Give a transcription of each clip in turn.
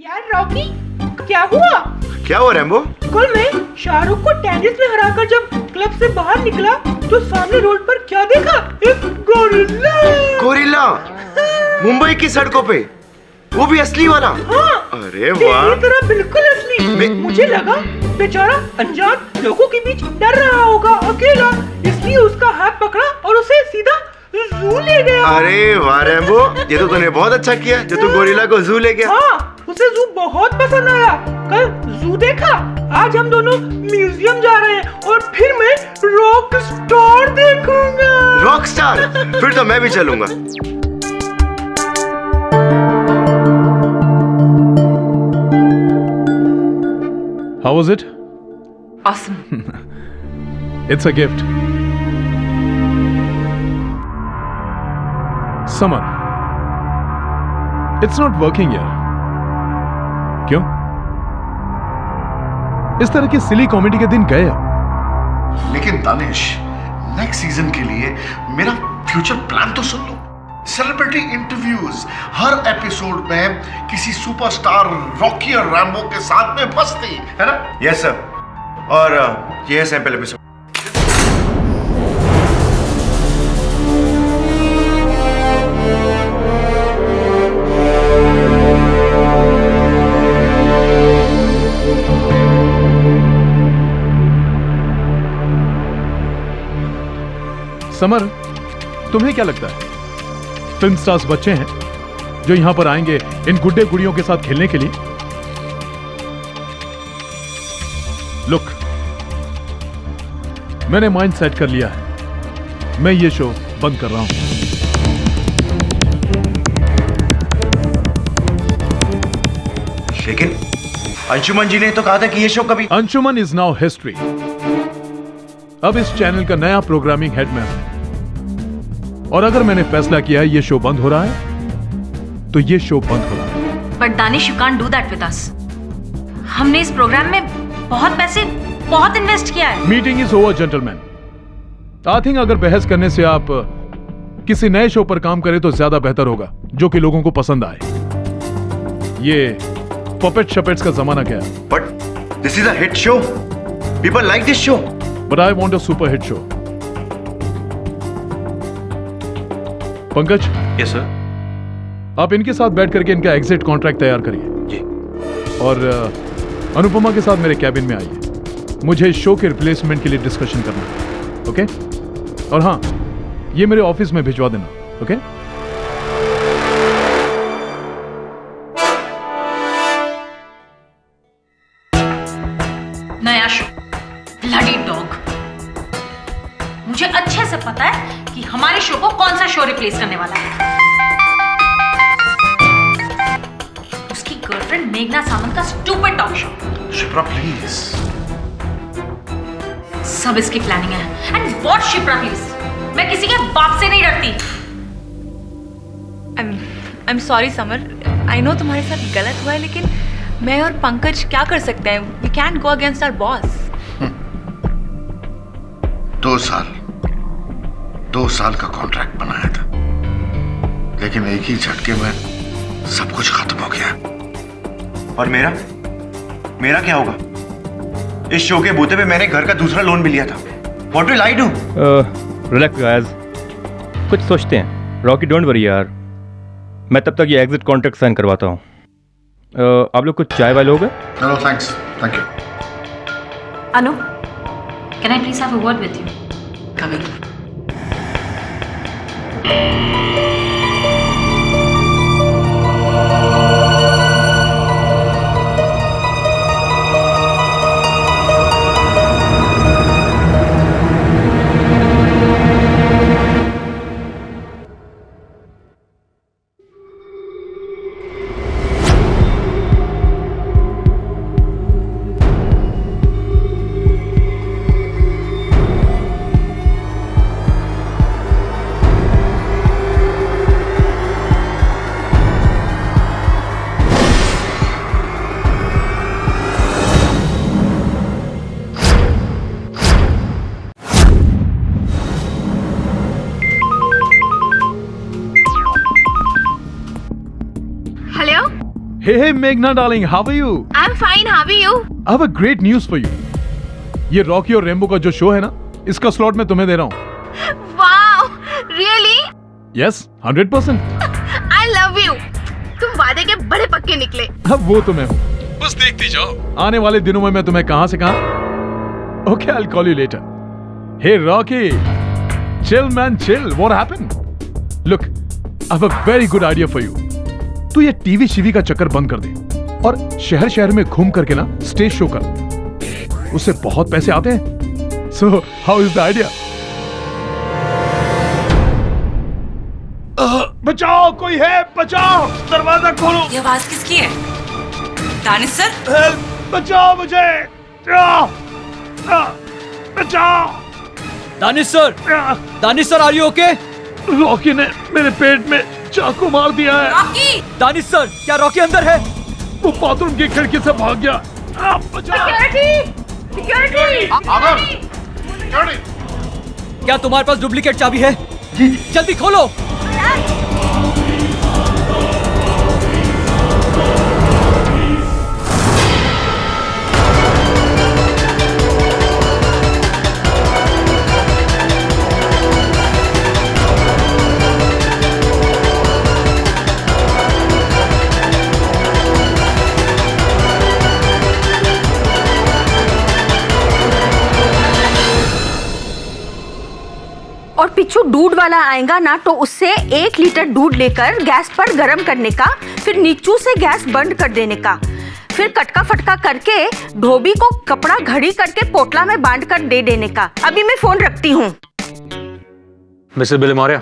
यार रॉकी, क्या हुआ? क्या हुआ रैम्बो? कल मैं शाहरुख को टेनिस में हराकर जब क्लब से बाहर निकला तो सामने रोड पर क्या देखा? एक गोरिल्ला। गोरिल्ला? मुंबई की सड़कों पे? वो भी असली वाला? हाँ, अरे वाह, तेरी तरह बिल्कुल असली। मुझे लगा बेचारा अनजान लोगों के बीच डर रहा होगा अकेला, इसलिए उसका हाथ पकड़ा और उसे सीधा जू ले गया। अरे वाह रैम्बो, ये तो तूने बहुत अच्छा किया जो तू गोरिल्ला को जू ले गया। हाँ, उसे जू बहुत पसंद आया। कल जू देखा, आज हम दोनों म्यूजियम जा रहे हैं और फिर मैं रॉक स्टार देखूंगा। Rock star? फिर तो मैं भी चलूंगा। How was it? Awesome. It's a gift. Summer. It's not working here. क्यों? इस तरह की सिली कॉमेडी के दिन गए अब। लेकिन दानिश, नेक्स्ट सीजन के लिए मेरा फ्यूचर प्लान तो सुन लो। सेलिब्रिटी इंटरव्यूज, हर एपिसोड में किसी सुपरस्टार रॉकी और रैम्बो के साथ में मस्ती, है ना? Yes sir. और ये है सैंपल एपिसोड। समर, तुम्हें क्या लगता है फिल्म स्टार्स बच्चे हैं जो यहां पर आएंगे इन गुड्डे गुड़ियों के साथ खेलने के लिए? लुक, मैंने माइंड सेट कर लिया है, मैं ये शो बंद कर रहा हूं। लेकिन अंशुमन जी ने तो कहा था कि ये शो कभी। Anshuman is now history. अब इस चैनल का नया प्रोग्रामिंग हेड मैं हूं, और अगर मैंने फैसला किया है ये शो बंद हो रहा है तो ये शो बंद हो रहा है। But Danish, you can't do that with us. हमने इस प्रोग्राम में बहुत पैसे, बहुत इन्वेस्ट किया है। Meeting is over gentleman. I think अगर बहस करने से आप किसी नए शो पर काम करें तो ज्यादा बेहतर होगा जो कि लोगों को पसंद आए। ये पपेट शपेट्स का जमाना गया। But this is a hit show, people like this show. But I want a super hit show. Pankaj. Yes sir. आप इनके साथ बैठ करके इनका एग्जिट कॉन्ट्रैक्ट तैयार करिए जी। और अनुपमा के साथ मेरे कैबिन में आइए, मुझे इस शो के रिप्लेसमेंट के लिए डिस्कशन करना है। ओके? और हाँ, ये मेरे ऑफिस में भिजवा देना। ओके? नया शो, ब्लडी डॉग। मुझे अच्छे से पता है कि हमारे शो को कौन सा शो रिप्लेस करने वाला है। उसकी गर्लफ्रेंड मेघना सामंत का stupid talk show. Shipra please. सब इसकी प्लानिंग है। एंड व्हाट शिप्रा प्लीज, मैं किसी के बाप से नहीं डरती। I'm sorry summer, I know तुम्हारे साथ गलत हुआ है, लेकिन मैं और पंकज क्या कर सकते हैं? We can't go against our boss. 2 साल का कॉन्ट्रैक्ट बनाया था, लेकिन एक ही झटके में सब कुछ खत्म हो गया। और मेरा क्या होगा? इस शो के बूते पे मैंने घर का दूसरा लोन भी लिया था। What will I do? Relax guys, कुछ सोचते हैं। रॉकी डोंट वरी यार, मैं तब तक ये एग्जिट कॉन्ट्रैक्ट साइन करवाता हूँ। आप लोग कुछ चाय वाले लोगे? No thanks, thank you. Anu, can I please have a word with you? Coming. Hey Meghna darling, how are you? I'm fine. How are you? I have a great news for you. ये Rocky और rainbow का जो show है ना, इसका slot मैं तुम्हें दे रहा हूँ। Wow, really? Yes, 100%. I love you. तुम वादे के बड़े पक्के निकले। अब वो तो मैं हूँ। बस देखती जाओ। आने वाले दिनों में मैं तुम्हें कहां से कहां। Okay, I'll call you later. Hey Rocky, chill man, chill. What happened? Look, I have a very good idea for you. तू ये टीवी शीवी का चक्कर बंद कर दे और शहर शहर में घूम करके ना स्टेज शो कर। उससे बहुत पैसे आते हैं। So, how is the idea? बचाओ, कोई है, बचाओ, दरवाजा खोलो। ये आवाज किसकी है? दानिश सर? हेल्प, बचाओ मुझे। बचाओ। Danish sir are you okay? Rocky ने मेरे पेट में चाकू मार दिया है। रॉकी! दानिश सर, क्या रॉकी अंदर है? वो बाथरूम की खिड़की से भाग गया। बचाओ। आगर, सिक्योरिटी। क्या तुम्हारे पास डुप्लीकेट चाबी है? जी। जल्दी खोलो। और पिछू दूध वाला आएगा ना तो उससे 1 लीटर दूध लेकर गैस पर गरम करने का, फिर नीचू से गैस बंद कर देने का, फिर कटका फटका करके धोबी को कपड़ा घड़ी करके पोटला में बांध कर दे देने का। अभी मैं फोन रखती हूँ। मिस्टर बिल मौर्य,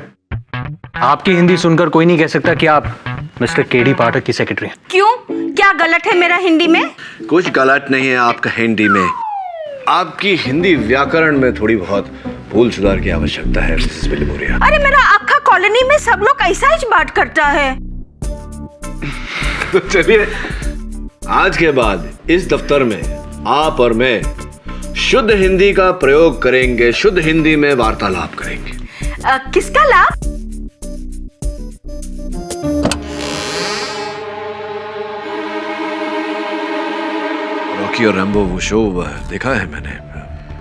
आपकी हिंदी सुनकर कोई नहीं कह सकता कि आप मिस्टर केडी पाठक की सेक्रेटरी हैं। क्यों? क्या गलत है मेरा हिंदी में? कुछ गलत नहीं है आपका हिंदी में, आपकी हिंदी व्याकरण में थोड़ी बहुत भूल सुधार की आवश्यकता है मिसेस बिल मौर्य। अरे मेरा आखा कॉलोनी में सब लोग ऐसा ही बात करता है। तो चलिए, आज के बाद इस दफ्तर में आप और मैं शुद्ध हिंदी का प्रयोग करेंगे, शुद्ध हिंदी में वार्तालाप करेंगे। किसका लाभ? रॉकी और रैम्बो वो शो देखा है मैंने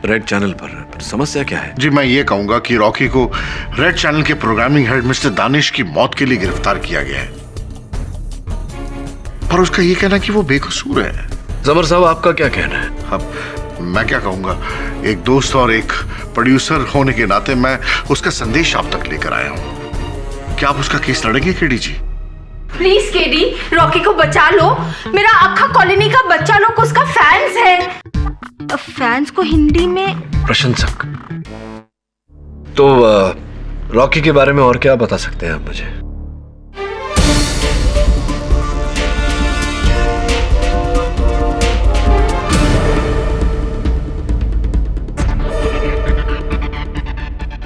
रेड चैनल पर। समस्या क्या है? जी, मैं ये कहूंगा कि रॉकी को रेड चैनल के प्रोग्रामिंग हेड मिस्टर दानिश की मौत के लिए गिरफ्तार किया गया है, पर उसका ये कहना कि वो बेकसूर है। जबर साहब, आपका क्या कहना है? अब मैं क्या कहूंगा, एक दोस्त और एक प्रोड्यूसर होने के नाते मैं उसका संदेश आप तक लेकर आया हूं। क्या आप उसका केस लड़ेंगे केडी जी? प्लीज केडी, रॉकी को बचा लो। मेरा आखा कॉलोनी का बच्चा लोग उसका फैंस है। फैंस को हिंदी में प्रशंसक। तो रॉकी के बारे में और क्या बता सकते हैं आप मुझे?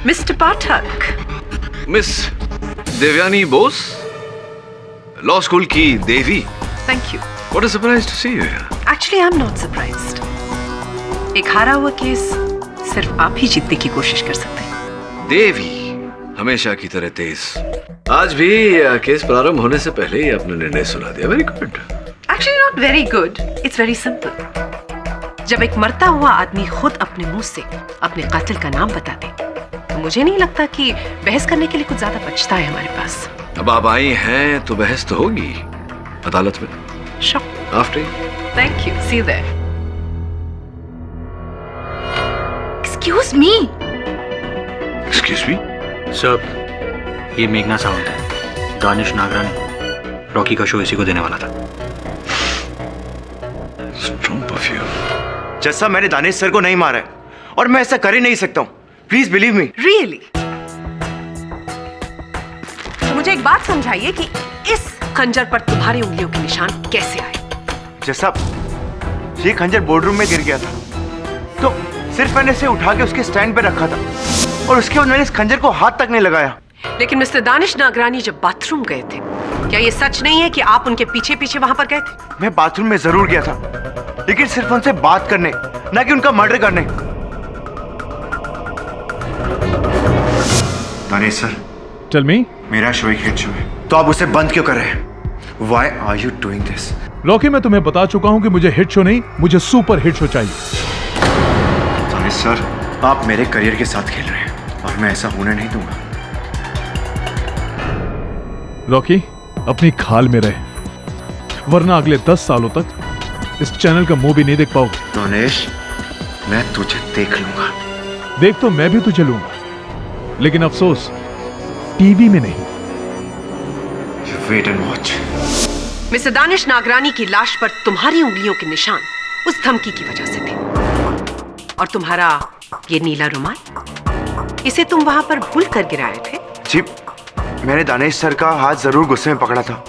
Mister Pathak. Miss Devyani Bose, law school की देवी। Thank you. What a surprise to see you here. Actually I am not surprised. एक हारा हुआ केस सिर्फ आप ही जीतने की कोशिश कर सकते हैं। देवी हमेशा की तरह तेज। आज भी केस प्रारंभ होने से पहले ही अपना निर्णय सुना दिया। Very good. Actually not very good, it's very simple. जब एक मरता हुआ आदमी खुद अपने मुंह से अपने कातिल का नाम बता दे तो मुझे नहीं लगता कि बहस करने के लिए कुछ ज्यादा बचता है हमारे पास। अब आप आई हैं तो बहस तो होगी अदालत में। Sure. After you. Thank you. See you there. Excuse me. Excuse me? Sir, ये मेघना सावंत है, दानिश नागरानी। रॉकी का शो इसी को देने वाला था। Strong of you. जैसा मैंने दानिश सर को नहीं मारा है और मैं ऐसा कर ही नहीं सकता हूँ। Please believe me. Really? तो मुझे एक बात समझाइए कि इस खंजर पर तुम्हारी उंगलियों के निशान कैसे आए? जैसा ये खंजर बोर्डरूम में गिर गया था तो सिर्फ मैंने इसे उठा के उसके स्टैंड पे रखा था और उसके बाद मैंने इस खंजर को हाथ तक नहीं लगाया। लेकिन मिस्टर दानिश नागरानी जब बाथरूम गए थे, क्या ये सच नहीं है कि आप उनके पीछे पीछे वहां पर गए थे? मैं बाथरूम में जरूर गया था, लेकिन सिर्फ उनसे बात करने, ना कि उनका मर्डर करने। Danish sir, tell me. मेरा शो एक हिट शो है, तो आप उसे बंद क्यों कर रहे हैं? Why are you doing this? Rocky, मैं तुम्हें बता चुका हूं कि मुझे हिट शो नहीं, मुझे सुपर हिट शो चाहिए। दानिश सर, आप मेरे करियर के साथ खेल रहे हैं और मैं ऐसा होने नहीं दूंगा। रॉकी, अपनी खाल में रहे, वरना अगले 10 सालों तक इस चैनल का मुंह भी नहीं देख पाओगे। दानिश, मैं तुझे देख लूंगा। देख तो मैं भी तुझे लूंगा, लेकिन अफसोस टीवी में नहीं। Wait and watch. Mister Danish Nagrani की लाश पर तुम्हारी उंगलियों के निशान उस धमकी की वजह से थे। और तुम्हारा ये नीला रुमाल, इसे तुम वहां पर भूल कर गिराए थे। जी, मैंने दानिश सर का हाथ जरूर गुस्से में पकड़ा था,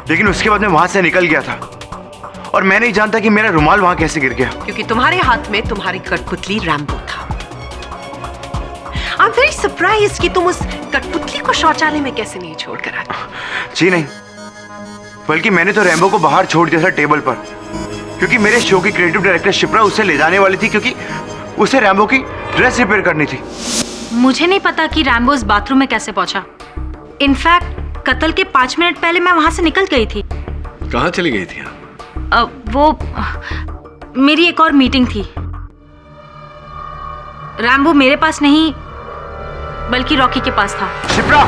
लेकिन उसके बाद मैं वहां से निकल गया था और मैं नहीं जानता कि मेरा रुमाल वहां कैसे गिर गया। क्योंकि तुम्हारे हाथ में तुम्हारी कठपुतली रैम्बो था। आई एम वेरी सरप्राइज्ड कि तुम उस कठपुतली को शौचालय में कैसे नहीं छोड़कर आए। जी नहीं, बल्कि मैंने तो रैम्बो को बाहर छोड़ दिया था टेबल पर, क्योंकि मेरे शो की क्रिएटिव डायरेक्टर शिप्रा उसे ले जाने वाली थी, क्योंकि उसे रैम्बो की ड्रेस रिपेयर करनी थी। मुझे नहीं पता कि रैम्बो इस बाथरूम में कैसे पहुंचा। इनफैक्ट कत्ल के 5 मिनट पहले मैं वहां से निकल गई थी। कहाँ चली गई थी? वो मेरी एक और मीटिंग थी। रैम्बो मेरे पास नहीं, बल्कि रॉकी के पास था। शिप्रा!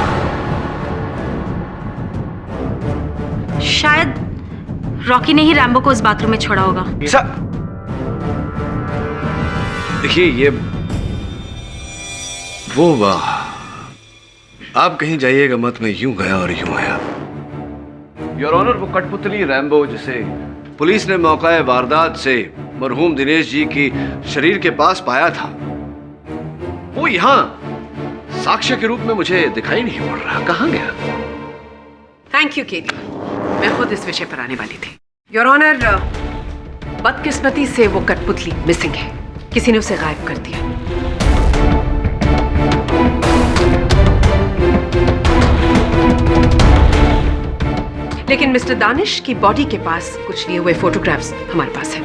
शायद रॉकी ने ही रैम्बो को इस बाथरूम में छोड़ा होगा। देखिए, ये वो वाह, आप कहीं जाइएगा मत, मैं यूं गया और यूं आया। योर ऑनर, वो कठपुतली रैम्बो जिसे पुलिस ने मौका वारदात से मरहूम दिनेश जी की शरीर के पास पाया था, वो यहाँ साक्ष्य के रूप में मुझे दिखाई नहीं पड़ रहा। कहाँ गया? थैंक यू केडी, मैं खुद इस विषय पर आने वाली थी। योर ऑनर, बदकिस्मती से वो कठपुतली मिसिंग है। किसी ने उसे गायब कर दिया। लेकिन मिस्टर दानिश की बॉडी के पास कुछ लिए हुए फोटोग्राफ्स हमारे पास है।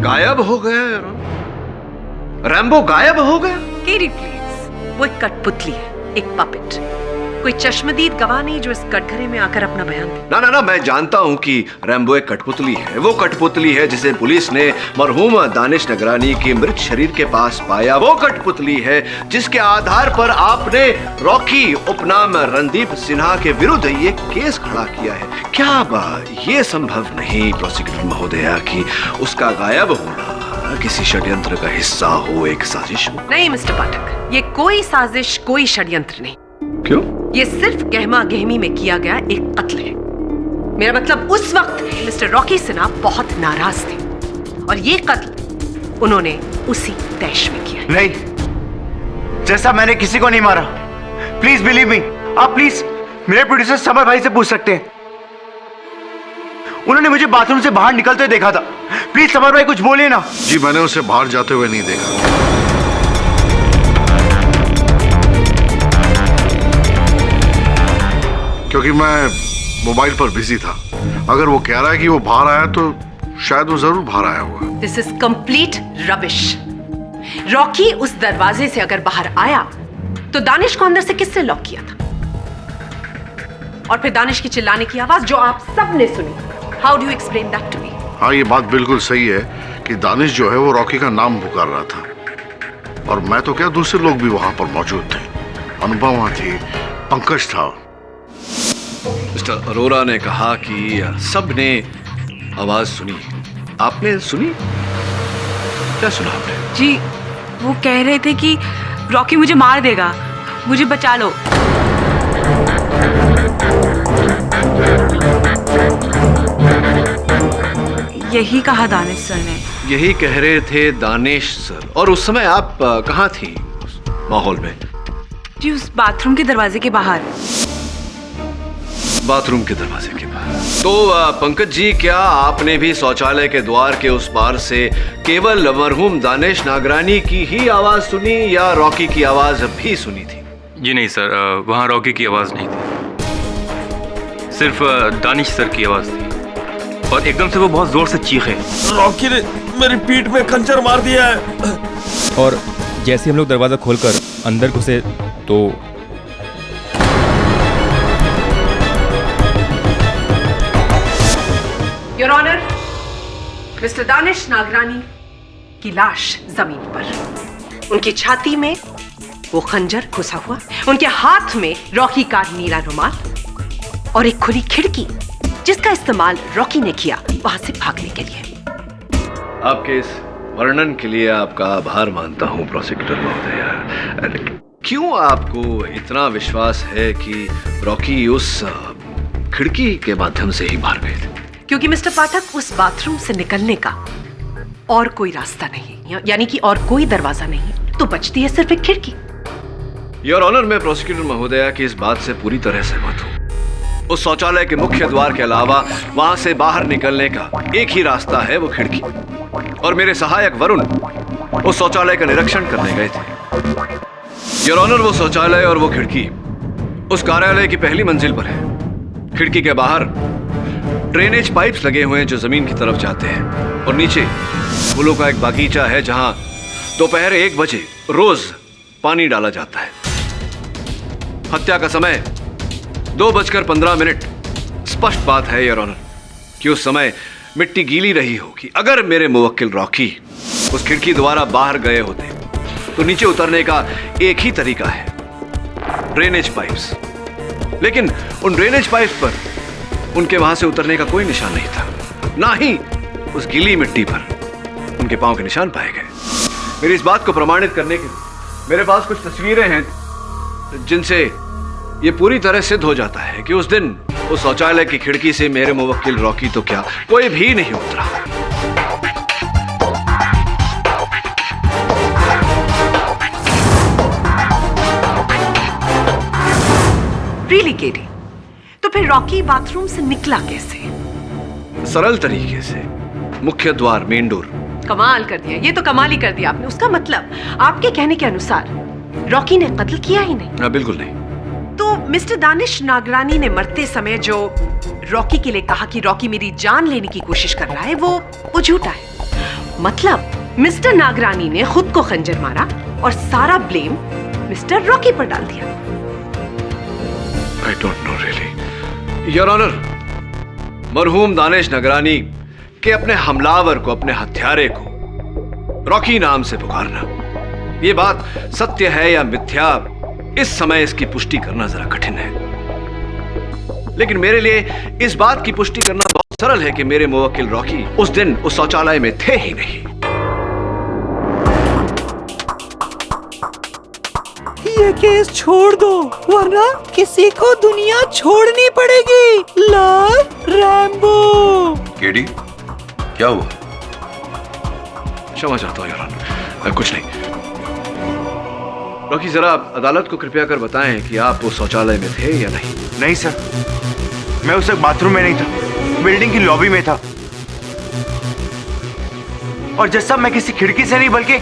गायब हो गया योर ऑनर? रैम्बो गायब हो गया? केडी प्लीज, वो एक कठपुतली है, एक पपेट, कोई चश्मदीद गवाह नहीं जो इस कटघरे में आकर अपना बयान दे। ना ना ना, मैं जानता हूं कि रैम्बो एक कठपुतली है। वो कठपुतली है जिसे पुलिस ने मरहूम दानिश नगरानी के मृत शरीर के पास पाया। वो कठपुतली है जिसके आधार पर आपने रॉकी उपनाम रणदीप सिन्हा के विरुद्ध ये केस खड़ा किया है। क्या ये संभव नहीं प्रोसिक्यूटर महोदया कि उसका गायब होना किसी षड्यंत्र का हिस्सा हो, एक साजिश हो? नहीं मिस्टर पाठक, ये कोई साजिश, कोई षड्यंत्र नहीं। क्यों? ये सिर्फ गहमा गहमी में किया गया एक कत्ल है। मेरा मतलब उस वक्त मिस्टर रॉकी सिन्हा बहुत नाराज थे और ये कत्ल उन्होंने उसी तैश में किया। नहीं, जैसा मैंने किसी को नहीं मारा। Please believe me. आप प्लीज मेरे प्रोड्यूसर समर भाई से पूछ सकते हैं, उन्होंने मुझे बाथरूम से बाहर निकलते देखा था। प्लीज समर भाई कुछ बोलिए ना। जी, मैंने उसे बाहर जाते हुए नहीं देखा, क्योंकि मैं मोबाइल पर बिजी था। अगर वो कह रहा है कि वो बाहर आया तो शायद वो जरूर बाहर आया होगा। This is complete rubbish. Rocky उस दरवाजे से अगर बाहर आया तो दानिश को अंदर से किसने लॉक किया था? और फिर दानिश की चिल्लाने की आवाज जो आप सब ने सुनी, how do you explain that to me? हाँ, ये बात बिल्कुल सही है कि दानिश जो है वो रॉकी का नाम पुकार रहा था, और मैं तो क्या, दूसरे लोग भी वहां पर मौजूद थे। अनुपमा थी, पंकज था। मिस्टर अरोरा ने कहा कि सबने आवाज सुनी। आपने सुनी? क्या सुना आपने? जी, वो कह रहे थे कि रॉकी मुझे मार देगा, मुझे बचा लो। यही कहा दानिश सर ने। यही कह रहे थे दानिश सर। और उस समय आप कहाँ थी माहौल में? जी, उस बाथरूम के दरवाजे के बाहर। बाथरूम के दरवाजे के बाहर। तो पंकज जी, क्या आपने भी शौचालय के द्वार के उस पार से केवल मरहूम दानिश नागरानी की ही आवाज सुनी या रॉकी की आवाज भी सुनी थी? जी नहीं सर, वहाँ रॉकी की आवाज़ नहीं थी, सिर्फ दानिश सर की आवाज़ थी। और एकदम से वो बहुत ज़ोर से चीखे, रॉकी ने मेरी पीठ में खंजर मार दिया है। और जैसे हम लोग दरवाज़ा खोलकर अंदर घुसे तो your honour, mister Danish Nagrani की लाश जमीन पर, उनकी छाती में वो खंजर घुसा हुआ, उनके हाथ में रॉकी का नीला रुमाल और एक खुली खिड़की जिसका इस्तेमाल रॉकी ने किया वहां से भागने के लिए। आपके इस वर्णन के लिए आपका आभार मानता हूं प्रोसिक्यूटर महोदया। क्यों आपको इतना विश्वास है कि रॉकी उस खिड़की के माध्यम से ही बाहर गए थे? क्योंकि मिस्टर पाठक, उस बाथरूम से निकलने का और कोई रास्ता नहीं, यानी कि और कोई दरवाजा नहीं, तो बचती है सिर्फ एक खिड़की। योर ऑनर, मैं प्रोसिक्यूटर महोदया की इस बात से पूरी तरह सहमत हूं। उस शौचालय के मुख्य द्वार के अलावा वहां से बाहर निकलने का एक ही रास्ता है, वो खिड़की। और मेरे सहायक वरुण उस शौचालय का निरीक्षण करने गए थे। योर ऑनर, वो शौचालय और वो खिड़की उस कार्यालय की पहली मंजिल पर है। खिड़की के बाहर ड्रेनेज पाइप्स लगे हुए हैं जो जमीन की तरफ जाते हैं, और नीचे फूलों का एक बागीचा है जहां दोपहर 1 बजे रोज पानी डाला जाता है। हत्या का समय 2:15 स्पष्ट बात है योर ऑनर कि उस समय मिट्टी गीली रही होगी। अगर मेरे मुवक्किल रॉकी उस खिड़की द्वारा बाहर गए होते तो नीचे उतरने का एक ही तरीका है, ड्रेनेज पाइप्स। लेकिन उन ड्रेनेज पाइप्स पर उनके वहां से उतरने का कोई निशान नहीं था, ना ही उस गीली मिट्टी पर उनके पांव के निशान पाए गए। मेरी इस बात को प्रमाणित करने के लिए मेरे पास कुछ तस्वीरें हैं जिनसे ये पूरी तरह सिद्ध हो जाता है कि उस दिन उस शौचालय की खिड़की से मेरे मुवक्किल रॉकी तो क्या, कोई भी नहीं उतरा। Really KD? तो फिर रॉकी बाथरूम से निकला कैसे? सरल तरीके से, मुख्य द्वार, मेन डोर। कमाल कर दिया, ये तो कमाल ही कर दिया आपने। उसका मतलब आपके कहने के अनुसार रॉकी ने कत्ल किया ही नहीं? बिल्कुल नहीं। तो मिस्टर दानिश नागरानी ने मरते समय जो रॉकी के लिए कहा कि रॉकी मेरी जान लेने की कोशिश कर रहा है, वो झूठा है। मतलब मिस्टर नागरानी ने खुद को खंजर मारा और सारा ब्लेम मिस्टर रॉकी पर डाल दिया। I don't know really. Your Honor, मरहूम दानिश नागरानी के अपने हमलावर को, अपने हत्यारे को रॉकी नाम से पुकारना, ये बात सत्य है या मिथ्या, इस समय इसकी पुष्टि करना जरा कठिन है। लेकिन मेरे लिए इस बात की पुष्टि करना बहुत सरल है कि मेरे मुवक्किल रॉकी उस दिन उस शौचालय में थे ही नहीं। ये केस छोड़ दो, वरना किसी को दुनिया छोड़नी पड़ेगी। Love Rambo. केडी, क्या हुआ? क्षमा चाहता हूँ योर ऑनर, कुछ नहीं। रॉकी, जरा आप अदालत को कृपया कर बताएं कि आप उस शौचालय में थे या नहीं। नहीं सर, मैं उस वक्त बाथरूम में नहीं था, बिल्डिंग की लॉबी में था। और जज साहब, मैं किसी खिड़की से नहीं बल्कि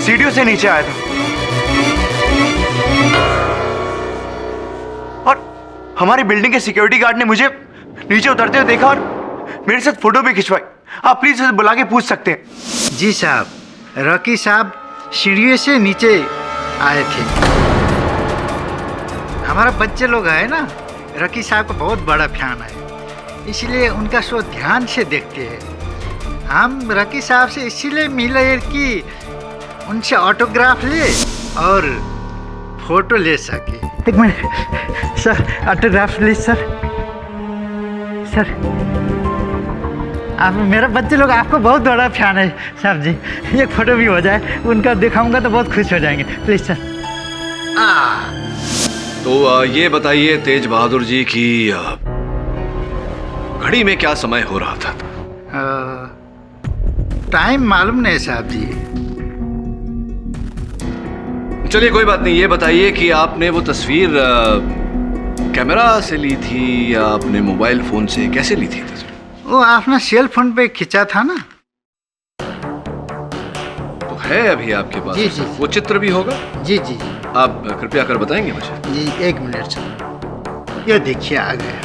सीढ़ियों से नीचे आया था। और हमारी बिल्डिंग के सिक्योरिटी गार्ड ने मुझे नीचे उतरते हुए देखा और मेरे साथ फोटो भी खिंचवाई। आप प्लीज उसे बुला के पूछ सकते हैं। जी साहब, रॉकी साहब सीढ़ियों से नीचे आए थे। हमारा बच्चे लोग है ना, रॉकी साहब का बहुत बड़ा फैन है, इसलिए उनका शो ध्यान से देखते हैं। हम रॉकी साहब से इसीलिए मिले कि उनसे ऑटोग्राफ ले और फोटो ले सके। एक minute sir, autograph please sir. Sir, आप, मेरा बच्चे लोग आपको बहुत बड़ा फैन है साहब जी, एक फोटो भी हो जाए, उनका दिखाऊंगा तो बहुत खुश हो जाएंगे, प्लीज सर। तो ये बताइए तेज बहादुर जी की घड़ी में क्या समय हो रहा था? टाइम मालूम नहीं साहब जी। चलिए कोई बात नहीं, ये बताइए कि आपने वो तस्वीर कैमरा से ली थी या अपने मोबाइल फोन से, कैसे ली थी तस्वीर? वो आपने सेल फोन पे खींचा था ना। तो है अभी आपके पास? जी जी। वो चित्र भी होगा? जी जी जी। आप कृपया कर बताएंगे मुझे? जी, एक मिनट सर, ये देखिए आ गया।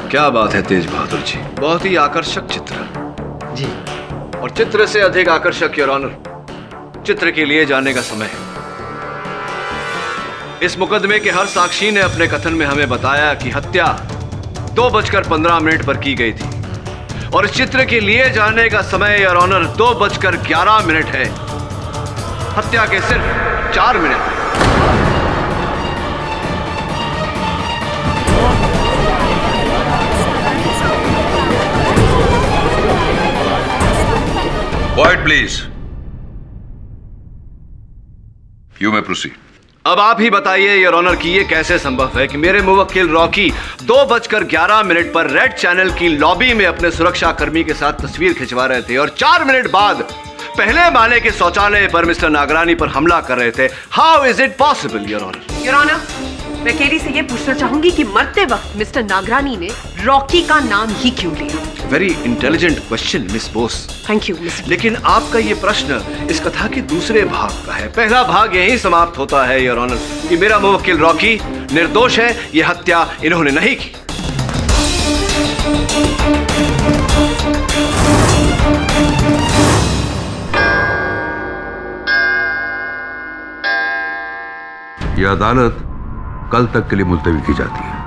क्या बात है तेज बहादुर जी, बहुत ही आकर्षक चित्र। जी। और चित्र से अधिक आकर्षक योर ऑनर, चित्र के लिए जाने का समय। इस मुकदमे के हर साक्षी ने अपने कथन में हमें बताया कि हत्या 2:15 पर की गई थी और इस चित्र के लिए जाने का समय योर ऑनर 2:11 है। हत्या के सिर्फ 4 minute. Quiet, please. You may proceed. अब आप ही बताइए योर ऑनर कि ये कैसे संभव है कि मेरे मुवक्किल रॉकी 2:11 पर रेड चैनल की लॉबी में अपने सुरक्षा कर्मी के साथ तस्वीर खिंचवा रहे थे और 4 मिनट बाद पहले माले के शौचालय पर मिस्टर नागरानी पर हमला कर रहे थे। How is it possible your honour? Your honour, मैं केडी से ये पूछना चाहूंगी कि मरते वक्त मिस्टर नागरानी ने रॉकी का नाम ही क्यों लिया? Very intelligent question miss Bose. Thank you miss. लेकिन आपका ये प्रश्न इस कथा के दूसरे भाग का है। पहला भाग यही समाप्त होता है योर ऑनर कि मेरा मुवक्किल रॉकी निर्दोष है, ये हत्या इन्होंने नहीं की। यह अदालत कल तक के लिए मुलतवी की जाती है।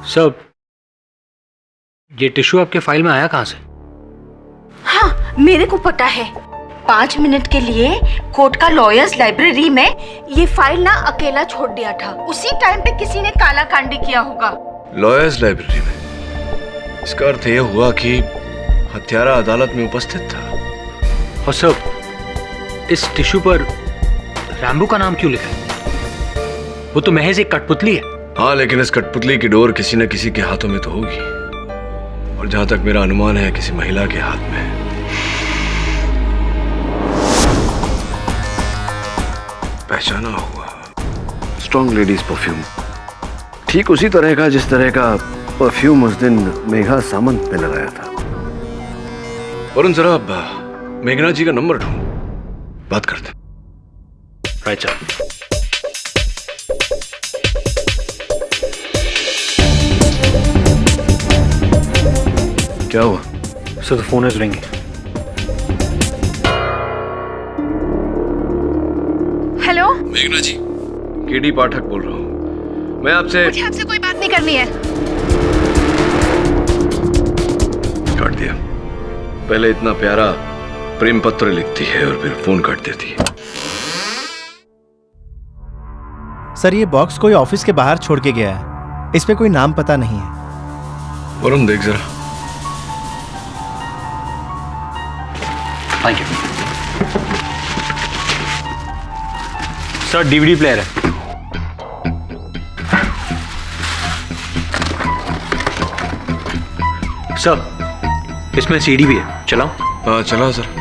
सब ये टिश्यू आपके फाइल में आया कहां से? हाँ, मेरे को पता है। 5 मिनट के लिए कोर्ट का लॉयर्स लाइब्रेरी में ये फाइल ना अकेला छोड़ दिया था। उसी टाइम पे किसी ने काला कांडी किया होगा। लॉयर्स लाइब्रेरी में? इसका अर्थ यह हुआ कि हत्यारा अदालत में उपस्थित था। और सब इस टिश्यू पर रैम्बो का नाम क्यों लिखा है? वो तो महज एक कठपुतली है। हाँ, लेकिन इस कठपुतली की डोर किसी न किसी के हाथों में तो होगी, और जहां तक मेरा अनुमान है किसी महिला के हाथ में है। पहचाना हुआ स्ट्रॉन्ग लेडीज परफ्यूम, ठीक उसी तरह का जिस तरह का परफ्यूम उस दिन मेघा सामंत ने लगाया था। वरुण, जरा मेघना जी का नंबर ढूंढ, बात करते। Right sir. क्या हुआ? Sir, the phone is ringing. Hello मेघना जी, केडी पाठक बोल रहा हूँ। मैं आपसे कोई बात नहीं करनी है। काट दिया। पहले इतना प्यारा प्रेम पत्र लिखती है और फिर फोन काट देती है। सर, ये बॉक्स कोई ऑफिस के बाहर छोड़ के गया है। इस पे कोई नाम पता नहीं है। वरुण, देख जरा। Thank you sir. DVD player है। सर, इसमें सीडी भी है, चलाओ? हाँ, चलाओ सर।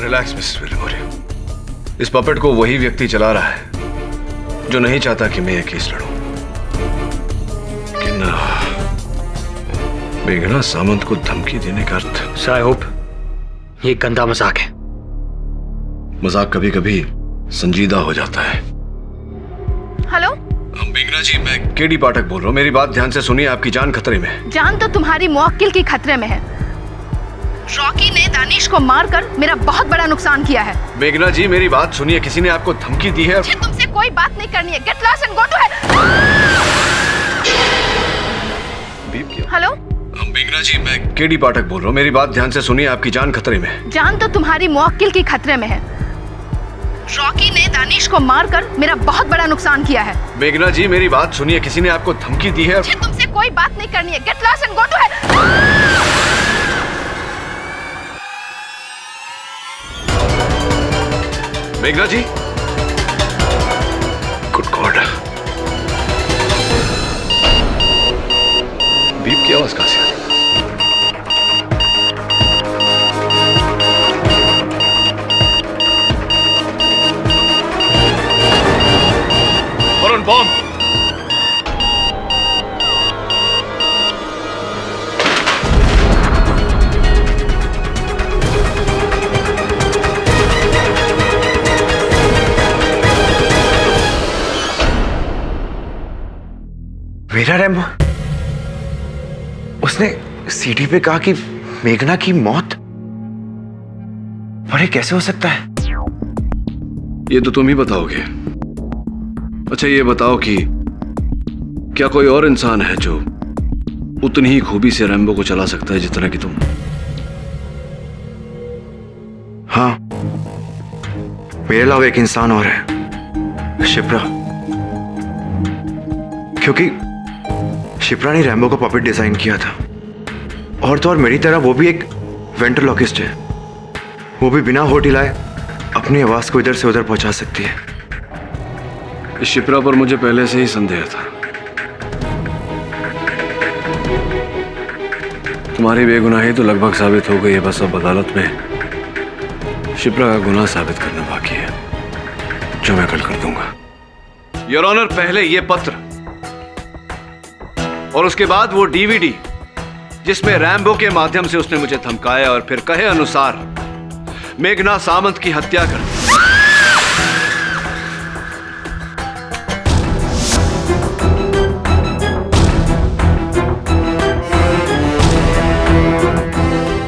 Relax mister विलिमोरियो। इस पपेट को वही व्यक्ति चला रहा है जो नहीं चाहता कि मैं यह केस लड़ूं। लेकिन मेघना सामंत को धमकी देने का अर्थ? सर, आई होप ये गंदा मजाक है। मजाक कभी कभी संजीदा हो जाता है। हेलो मेघना जी, मैं केडी पाठक बोल रहा हूँ। मेरी बात ध्यान से सुनिए, आपकी जान खतरे में है। जान तो तुम्हारी मुवक्किल की खतरे में है। रॉकी ने दानिश को मारकर मेरा बहुत बड़ा नुकसान किया है। मेघना जी मेरी बात सुनिए, किसी ने आपको धमकी दी है? मुझे तुमसे कोई बात नहीं करनी है। Get lost and go to hell. Hello मेघना जी, मैं केडी पाठक बोल रहा हूँ। मेरी बात ध्यान से सुनिए, आपकी जान खतरे में है। जान तो तुम्हारी मुवक्किल की खतरे में है। रॉकी ने दानिश को मारकर मेरा बहुत बड़ा नुकसान किया है। मेघना जी मेरी बात सुनिए, किसी ने आपको धमकी दी है? मुझे तुमसे कोई बात नहीं करनी है। Get lost and go to hell. मेघना जी, गुड गॉड, बीप की आवाज कहां से आ रही? बॉम्ब। मेरा रैम्बो? उसने सीढ़ी पे कहा कि मेघना की मौत? और ये कैसे हो सकता है? ये तो तुम ही बताओगे। अच्छा ये बताओ कि क्या कोई और इंसान है जो उतनी ही खूबी से रैम्बो को चला सकता है जितना कि तुम? हाँ, मेरे अलावा एक इंसान और है, शिप्रा। क्योंकि शिप्रा ने रैम्बो का पपेट डिजाइन किया था, और तो और मेरी तरह वो भी एक वेंट्रोलॉकिस्ट है। वो भी बिना होठ हिलाए अपनी आवाज को इधर से उधर पहुंचा सकती है। इस शिप्रा पर मुझे पहले से ही संदेह था। तुम्हारी बेगुनाही तो लगभग साबित हो गई है, बस अब अदालत में शिप्रा का गुनाह साबित करना बाकी है, जो मैं कल कर दूंगा। योर ऑनर, पहले ये पत्र और उसके बाद वो डीवीडी जिसमें रैम्बो के माध्यम से उसने मुझे धमकाया और फिर कहे अनुसार मेघना सामंत की हत्या कर दी।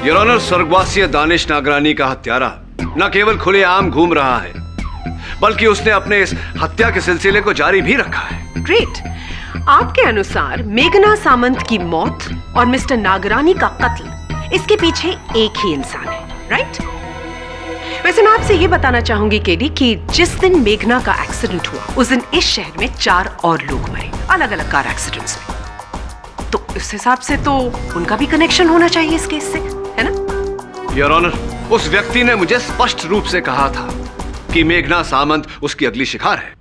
योर ऑनर, स्वर्गवासी दानिश नागरानी का हत्यारा न केवल खुलेआम घूम रहा है, बल्कि उसने अपने इस हत्या के सिलसिले को जारी भी रखा है। ग्रेट। आपके अनुसार मेघना सामंत की मौत और मिस्टर नागरानी का कत्ल, इसके पीछे एक ही इंसान है, राइट? वैसे मैं आपसे ये बताना चाहूंगी केडी कि जिस दिन मेघना का एक्सीडेंट हुआ उस दिन इस शहर में 4 और लोग मरे, अलग अलग कार एक्सीडेंट्स में। तो इस हिसाब से तो उनका भी कनेक्शन होना चाहिए इस केस से, है ना? योर ऑनर, उस व्यक्ति ने मुझे स्पष्ट रूप से कहा था कि मेघना सामंत उसकी अगली शिकार है।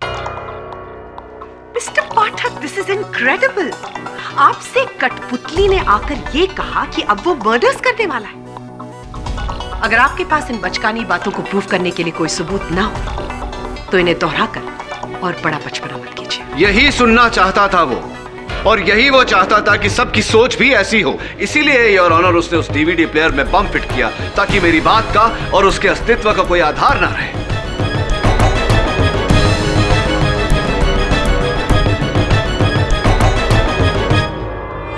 Mister Pathak, this is incredible. आपसे कठपुतली ने आकर ये कहा कि अब वो मर्डर्स करने वाला है। अगर आपके पास इन बचकानी बातों को प्रूव करने के लिए कोई सबूत ना हो तो इन्हें दोहराकर और बड़ा बचपना मत कीजिए। यही सुनना चाहता था वो, और यही वो चाहता था कि सबकी सोच भी ऐसी हो। इसीलिए योर ऑनर, उसने उस डीवीडी प्लेयर में बम फिट किया ताकि मेरी बात का और उसके अस्तित्व का कोई आधार ना रहे।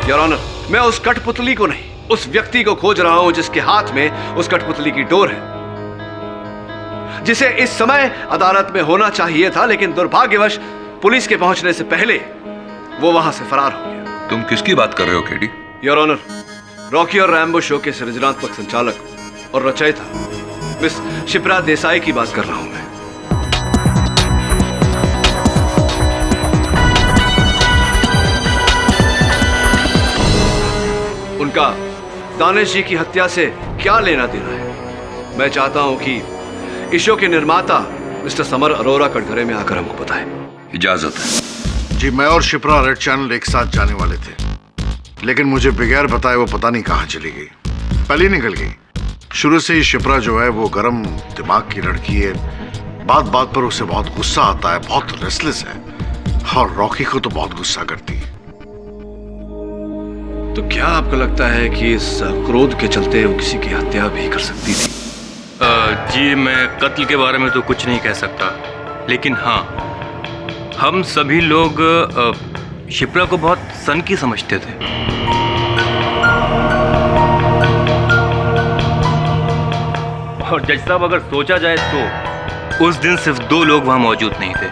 योर ऑनर, मैं उस कठपुतली को नहीं, उस व्यक्ति को खोज रहा हूं जिसके हाथ में उस कठपुतली की डोर है, जिसे इस समय अदालत में होना चाहिए था, लेकिन दुर्भाग्यवश पुलिस के पहुंचने से पहले वो वहां से फरार हो गया। तुम किसकी बात कर रहे हो केडी? योर ऑनर, रॉकी और रैम्बो शो के सृजनात्मक संचालक और रचयिता मिस शिप्रा देसाई की बात कर रहा हूं मैं। उनका दानिश जी की हत्या से क्या लेना देना है? मैं चाहता हूं कि इस शो के निर्माता मिस्टर समर अरोरा कटघरे में आकर हमको बताएं। इजाजत है जी। मैं और शिप्रा रेड चैनल एक साथ जाने वाले थे, लेकिन मुझे बगैर बताए वो पता नहीं कहां चली गई, पहले निकल गई। शुरू से ही शिप्रा जो है वो गर्म दिमाग की लड़की है, बात बात पर उसे बहुत गुस्सा आता है, बहुत रेस्टलेस है, और रॉकी को तो बहुत गुस्सा करती है। तो क्या आपको लगता है कि इस क्रोध के चलते वो किसी की हत्या भी कर सकती थी? जी, मैं कत्ल के बारे में तो कुछ नहीं कह सकता, लेकिन हाँ, हम सभी लोग शिप्रा को बहुत सन की समझते थे। और जज साहब, अगर सोचा जाए तो उस दिन सिर्फ 2 लोग वहां मौजूद नहीं थे,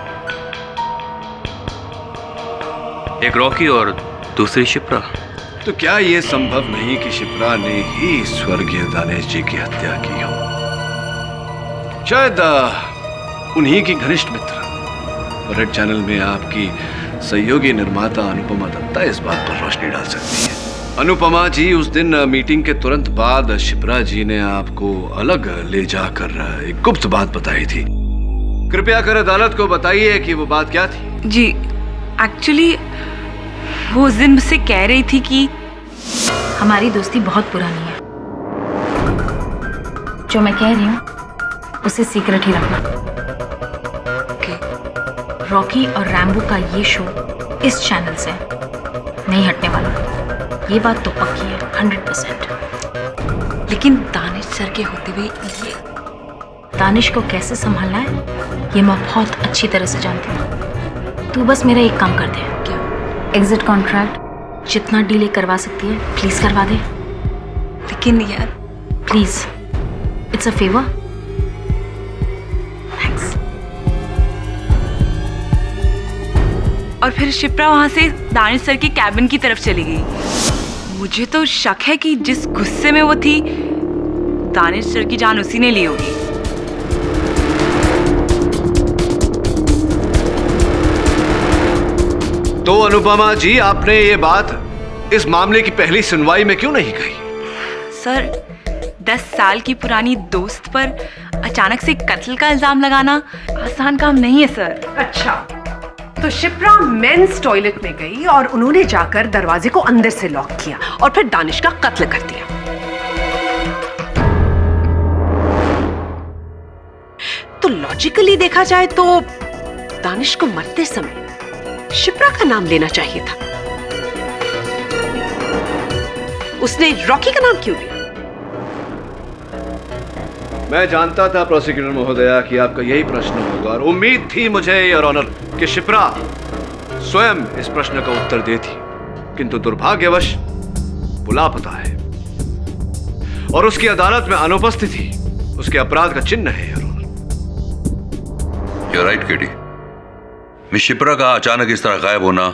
एक रॉकी और दूसरी शिप्रा। तो क्या यह संभव नहीं कि शिप्रा ने ही स्वर्गीय दानेश जी की हत्या की हो? शायद उन्हीं की घनिष्ठ मित्र रेड चैनल में आपकी सहयोगी निर्माता अनुपमा दत्ता इस बात पर रोशनी डाल सकती है। अनुपमा जी, उस दिन मीटिंग के तुरंत बाद शिप्रा जी ने आपको अलग ले जाकर एक गुप्त बात बताई थी। कृपया कर अदालत को बताइए कि वो बात क्या थी। जी, एक्चुअली वो उस दिन मुझसे कह रही थी कि हमारी दोस्ती बहुत पुरानी है, जो मैं कह रही हूँ उसे सीक्रेट ही रखना। रॉकी और रैम्बो का ये शो इस चैनल से नहीं हटने वाला, ये बात तो पक्की है 100%। लेकिन दानिश सर के होते हुए ये दानिश को कैसे संभालना है ये मैं बहुत अच्छी तरह से जानती हूँ। तू बस मेरा एक काम कर दे। क्या? एग्जिट कॉन्ट्रैक्ट जितना डिले करवा सकती है प्लीज करवा दे। लेकिन यार please, it's a favour. Thanks. और फिर शिप्रा वहां से दानिश सर के कैबिन की तरफ चली गई। मुझे तो शक है कि जिस गुस्से में वो थी, दानिश सर की जान उसी ने ली होगी। तो अनुपमा जी, आपने ये बात इस मामले की पहली सुनवाई में क्यों नहीं कही? सर, 10 साल की पुरानी दोस्त पर अचानक से कत्ल का इल्जाम लगाना आसान काम नहीं है सर। अच्छा, तो शिप्रा मेंस टॉयलेट में गई और उन्होंने जाकर दरवाजे को अंदर से लॉक किया और फिर दानिश का कत्ल कर दिया। तो लॉजिकली देखा जाए तो दानिश को मरते समय शिप्रा का नाम लेना चाहिए था। उसने रॉकी का नाम क्यों लिया? मैं जानता था प्रोसिक्यूटर महोदया कि आपका यही प्रश्न होगा और उम्मीद थी मुझे योर ऑनर कि शिप्रा स्वयं इस प्रश्न का उत्तर देती, किंतु दुर्भाग्यवश वो लापता है और उसकी अदालत में अनुपस्थिति उसके अपराध का चिन्ह है your honour. You're right, KD. Miss Shipra का अचानक इस तरह गायब होना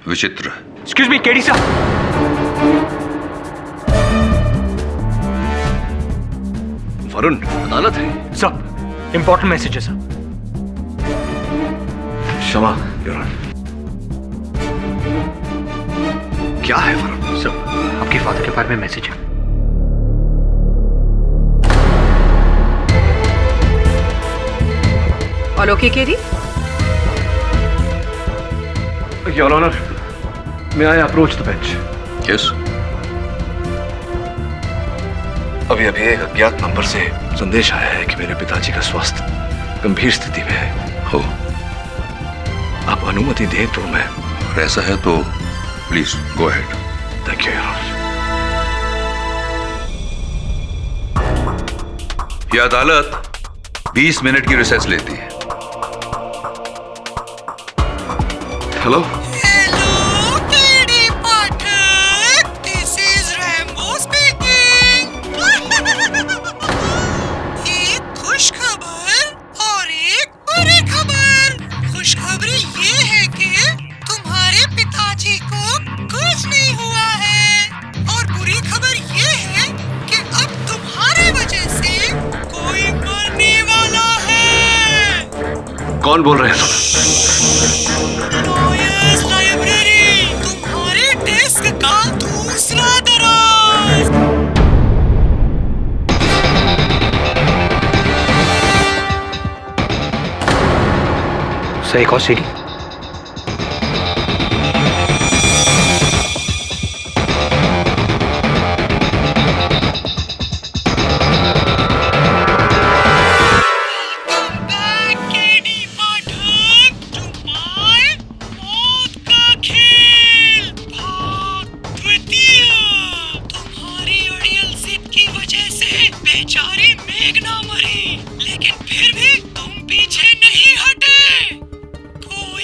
विचित्र है। एक्सक्यूज मी केडी साहब। वरुण, अदालत है। सब इंपॉर्टेंट मैसेज है सर। क्षमा योर ऑनर। क्या है वरुण? सर, आपके फादर के बारे में मैसेज है। ऑलोके KD? Your Honor, may I approach the bench? Yes. अभी एक अज्ञात नंबर से संदेश आया है कि मेरे पिताजी का स्वास्थ्य गंभीर स्थिति में है। हो, आप अनुमति दें तो मैं। ऐसा है तो please go ahead. Thank you your honour. यह अदालत 20 मिनट की रिसेस लेती है। Hello, KD Pathak, this is Rambo speaking. एक खुश खबर और एक बुरी खबर। खुश खबर ये है कि तुम्हारे पिताजी को कुछ नहीं हुआ है और बुरी खबर ये है कि अब तुम्हारे वजह से कोई मरने वाला है। कौन बोल रहे हैं तुम? लाइब्रेरी, तुम्हारे डेस्क का दूसरा दराज। सर, एक और सीडी। बेचारी मेघना मरी, लेकिन फिर भी तुम पीछे नहीं हटे। कोई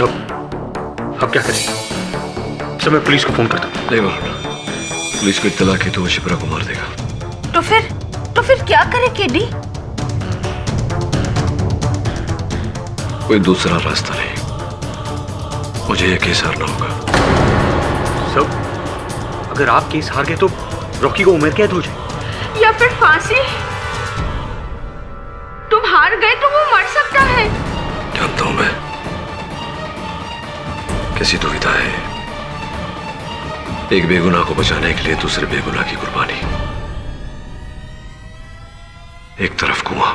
सब अब क्या करें? सब मैं पुलिस को फोन करता हूँ। नहीं वरुण, पुलिस को इत्तला की तो वो शिप्रा को मार देगा। तो फिर क्या करे केडी? कोई दूसरा रास्ता नहीं, मुझे ये केस हारना होगा। सब अगर आप केस हार गए तो रॉकी को उम्र कैद हो जाए या फिर फांसी। तुम हार गए तो वो मर सकता है। जानता हूं मैं, कैसी दुविधा है एक बेगुनाह को बचाने के लिए दूसरे बेगुनाह की कुर्बानी। एक तरफ कुआं,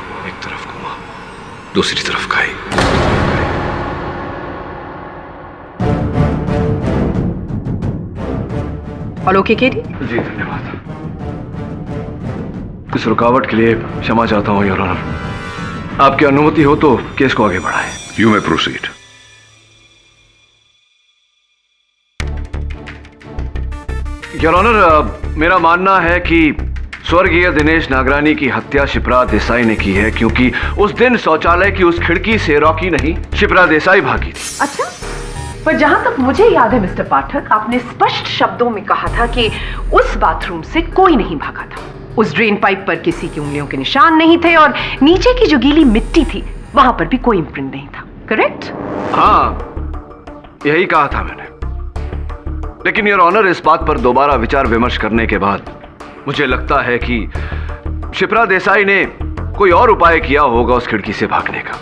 दूसरी तरफ खाई। All okay KD? जी धन्यवाद। इस रुकावट के लिए क्षमा चाहता हूं योर ऑनर। आपकी अनुमति हो तो केस को आगे बढ़ाएं। You may proceed. Your honour, मेरा मानना है कि स्वर्गीय दिनेश नागरानी की हत्या शिप्रा देसाई ने की है, क्योंकि उस दिन शौचालय की उस खिड़की से रॉकी नहीं शिप्रा देसाई भागी थी। अच्छा, पर जहां तक मुझे याद है मिस्टर पाठक, आपने स्पष्ट शब्दों में कहा था कि उस बाथरूम से कोई नहीं भागा था। उस ड्रेन पाइप पर किसी की उंगलियों के निशान नहीं थे और नीचे की जो गीली मिट्टी थी वहां पर भी कोई इम्प्रिंट नहीं था। करेक्ट? हाँ, यही कहा था मैंने। लेकिन योर ऑनर, इस बात पर दोबारा विचार विमर्श करने के बाद मुझे लगता है कि शिप्रा देसाई ने कोई और उपाय किया होगा उस खिड़की से भागने का।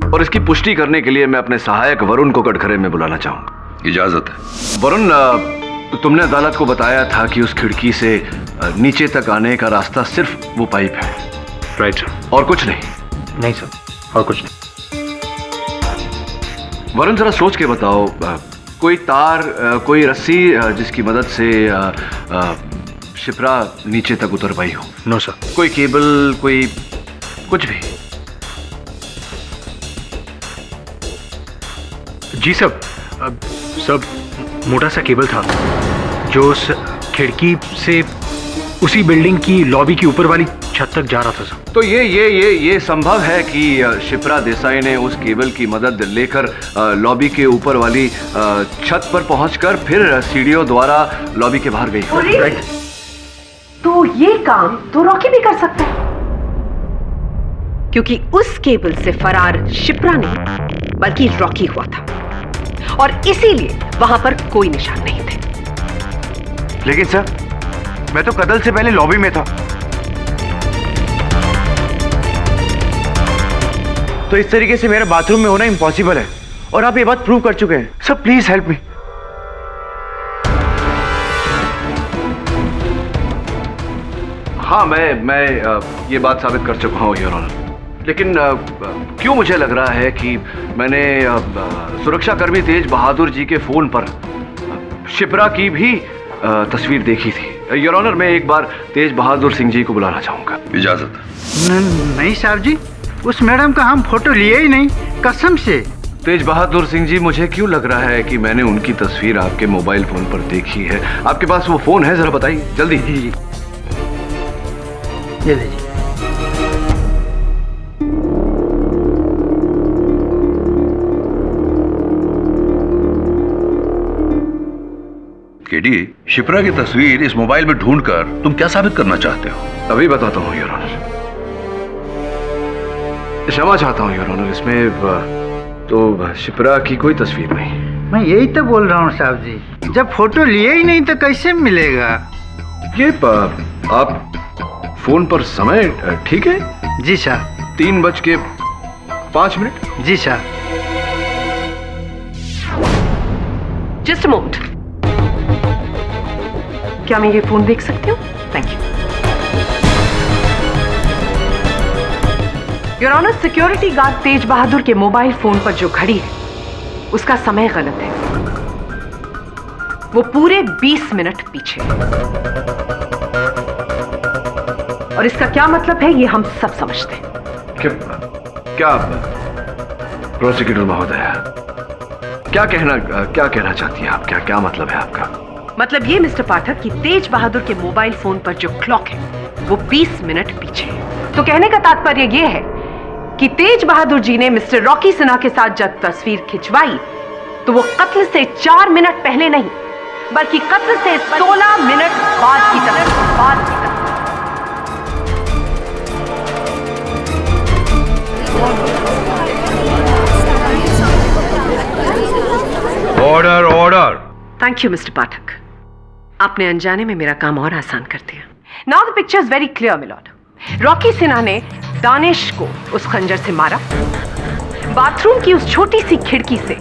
और इसकी पुष्टि करने के लिए मैं अपने सहायक वरुण को कटघरे में बुलाना चाहूंगा। इजाजत है। वरुण, तुमने अदालत को बताया था कि उस खिड़की से नीचे तक आने का रास्ता सिर्फ वो पाइप है। Right sir. और कुछ नहीं? नहीं सर, और कुछ नहीं। वरुण, जरा सोच के बताओ, कोई तार, कोई रस्सी जिसकी मदद से शिप्रा नीचे तक उतर पाई हो? No sir. कोई केबल, कोई कुछ भी? जी सब मोटा सा केबल था जो उस खिड़की से उसी बिल्डिंग की लॉबी की ऊपर वाली छत तक जा रहा था सर। तो ये संभव है कि शिप्रा देसाई ने उस केबल की मदद लेकर लॉबी के ऊपर वाली छत पर पहुंचकर फिर सीढ़ियों द्वारा लॉबी के बाहर गई। राइट। तो ये काम तो रॉकी भी कर सकता है, क्योंकि उस केबल से फरार शिप्रा नहीं बल्कि रॉकी हुआ था और इसीलिए वहां पर कोई निशान नहीं थे। लेकिन सर, मैं तो कत्ल से पहले लॉबी में था। तो इस तरीके से मेरा बाथरूम में होना इम्पॉसिबल है और आप ये बात प्रूव कर चुके हैं। Sir please help me. हाँ, मैं ये बात साबित कर चुका हूँ योर ऑनर। लेकिन क्यों मुझे लग रहा है कि मैंने सुरक्षाकर्मी तेज बहादुर जी के फोन पर शिप्रा की भी तस्वीर देखी थी। योर ऑनर, मैं एक बार तेज बहादुर सिंह जी को बुलाना चाहूंगा। इजाजत। नहीं साहब जी, उस मैडम का हम फोटो लिए ही नहीं, कसम से। तेज बहादुर सिंह जी, मुझे क्यों लग रहा है कि मैंने उनकी तस्वीर आपके मोबाइल फोन पर देखी है। आपके पास वो फोन है? जरा बताइए जल्दी। जी ये लीजिए। केडी, शिप्रा की तस्वीर इस मोबाइल में ढूंढकर तुम क्या साबित करना चाहते हो? अभी बताता हूँ योर ऑनर। क्षमा चाहता हूँ योर ऑनर, इसमें तो शिप्रा की कोई तस्वीर नहीं। मैं यही तो बोल रहा हूँ साहब जी, जब फोटो लिए ही नहीं तो कैसे मिलेगा? ये आप फोन पर समय ठीक है? जी सर। 3:05। जी सर। जस्ट अ मोमेंट, क्या मैं ये फोन देख सकती हूँ? Thank you. Your honour, security guard Tej Bahadur के मोबाइल फोन पर जो घड़ी है उसका समय गलत है। वो पूरे 20 मिनट पीछे है। और इसका क्या मतलब है ये हम सब समझते हैं। क्या प्रोसिक्यूटर महोदय, क्या कहना चाहती हैं आप? क्या मतलब है आपका? मतलब ये मिस्टर पाठक कि तेज बहादुर के मोबाइल फोन पर जो क्लॉक है वो 20 मिनट पीछे है। तो कहने का तात्पर्य यह है कि तेज बहादुर जी ने मिस्टर रॉकी सिन्हा के साथ जब तस्वीर खिंचवाई तो वो कत्ल से 4 मिनट पहले नहीं बल्कि कत्ल से 16 मिनट बाद की तरफ order order. Thank you mister Pathak, आपने अनजाने में मेरा काम और आसान कर दिया। Now the picture is very clear milord. Rocky Sinha ने दानिश को उस खंजर से मारा, बाथरूम की उस छोटी सी खिड़की से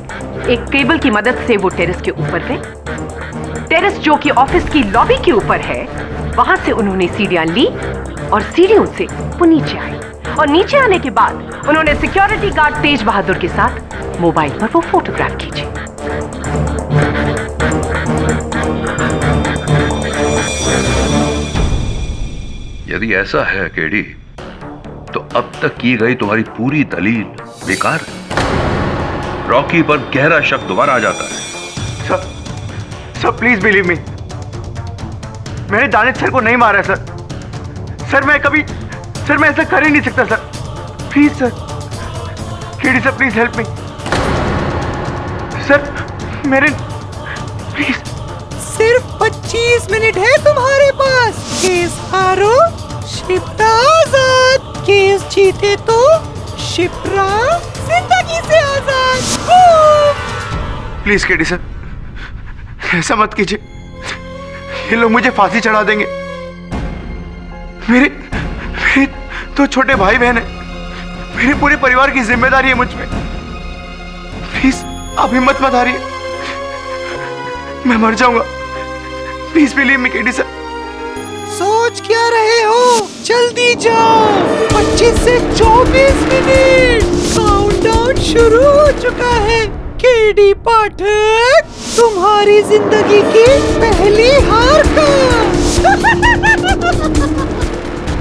एक केबल की मदद से वो टेरेस के ऊपर गए। टेरेस जो कि ऑफिस की लॉबी के ऊपर है, वहां से उन्होंने सीढ़ियां ली और सीढ़ियों से वो नीचे आए और नीचे आने के बाद उन्होंने सिक्योरिटी गार्ड तेज बहादुर के साथ मोबाइल पर वो फोटोग्राफ खींची। यदि ऐसा है केडी, तो अब तक की गई तुम्हारी पूरी दलील बेकार है। रॉकी पर गहरा शक दोबारा आ जाता है। सर प्लीज बिलीव मी, मैंने दानिश सर को नहीं मारा सर। सर मैं ऐसा कर ही नहीं सकता sir. Please sir, KD sir please help me sir, मेरे प्लीज। सिर्फ 25 मिनट है तुम्हारे पास। केस हारो शिप्रा आजाद, केस जीते तो शिप्रा जिंदगी से आजाद। प्लीज केडी सर, ऐसा मत कीजिए, ये लोग मुझे फांसी चढ़ा देंगे। मेरे 2 छोटे भाई बहन है, मेरे पूरे परिवार की जिम्मेदारी है मुझ पे। प्लीज आप हिम्मत मत हारिए, मैं मर जाऊंगा। Please believe me KD sir. सोच क्या रहे हो, जल्दी जाओ। 25 से 24 मिनट, काउंटडाउन शुरू हो चुका है। केडी पाठक, तुम्हारी जिंदगी की पहली हार का।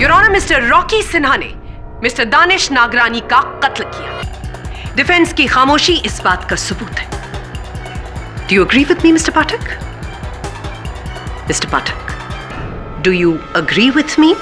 Your honour, mister Rocky Sinha ने मिस्टर दानिश नागरानी का कत्ल किया। डिफेंस की खामोशी इस बात का सबूत है। Do you agree with me mister Pathak? Mister Pathak, do you agree with me?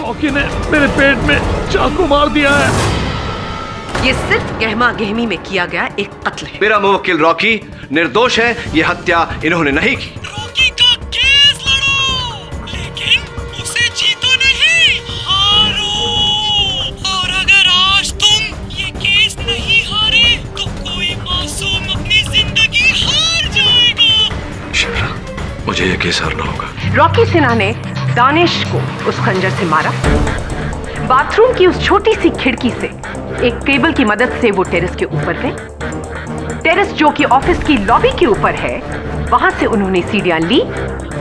Rocky ने मेरे पेट में चाकू मार दिया है। ये सिर्फ गहमा गहमी में किया गया एक कत्ल है। मेरा मुवक्किल रॉकी निर्दोष है, ये हत्या इन्होंने नहीं की। रॉकी का केस लड़ो, लेकिन उसे जीतो नहीं, हारो। और अगर आज तुम ये केस नहीं हारे तो कोई मासूम अपनी जिंदगी हार जाएगा। शिप्रा, मुझे ये केस हारना होगा। रॉकी सिन्हा ने दानिश को उस खंजर से मारा, बाथरूम की उस छोटी सी खिड़की से एक केबल की मदद से वो टेरेस के ऊपर गए। टेरेस जो कि ऑफिस की लॉबी के ऊपर है, वहां से उन्होंने सीढ़ियां ली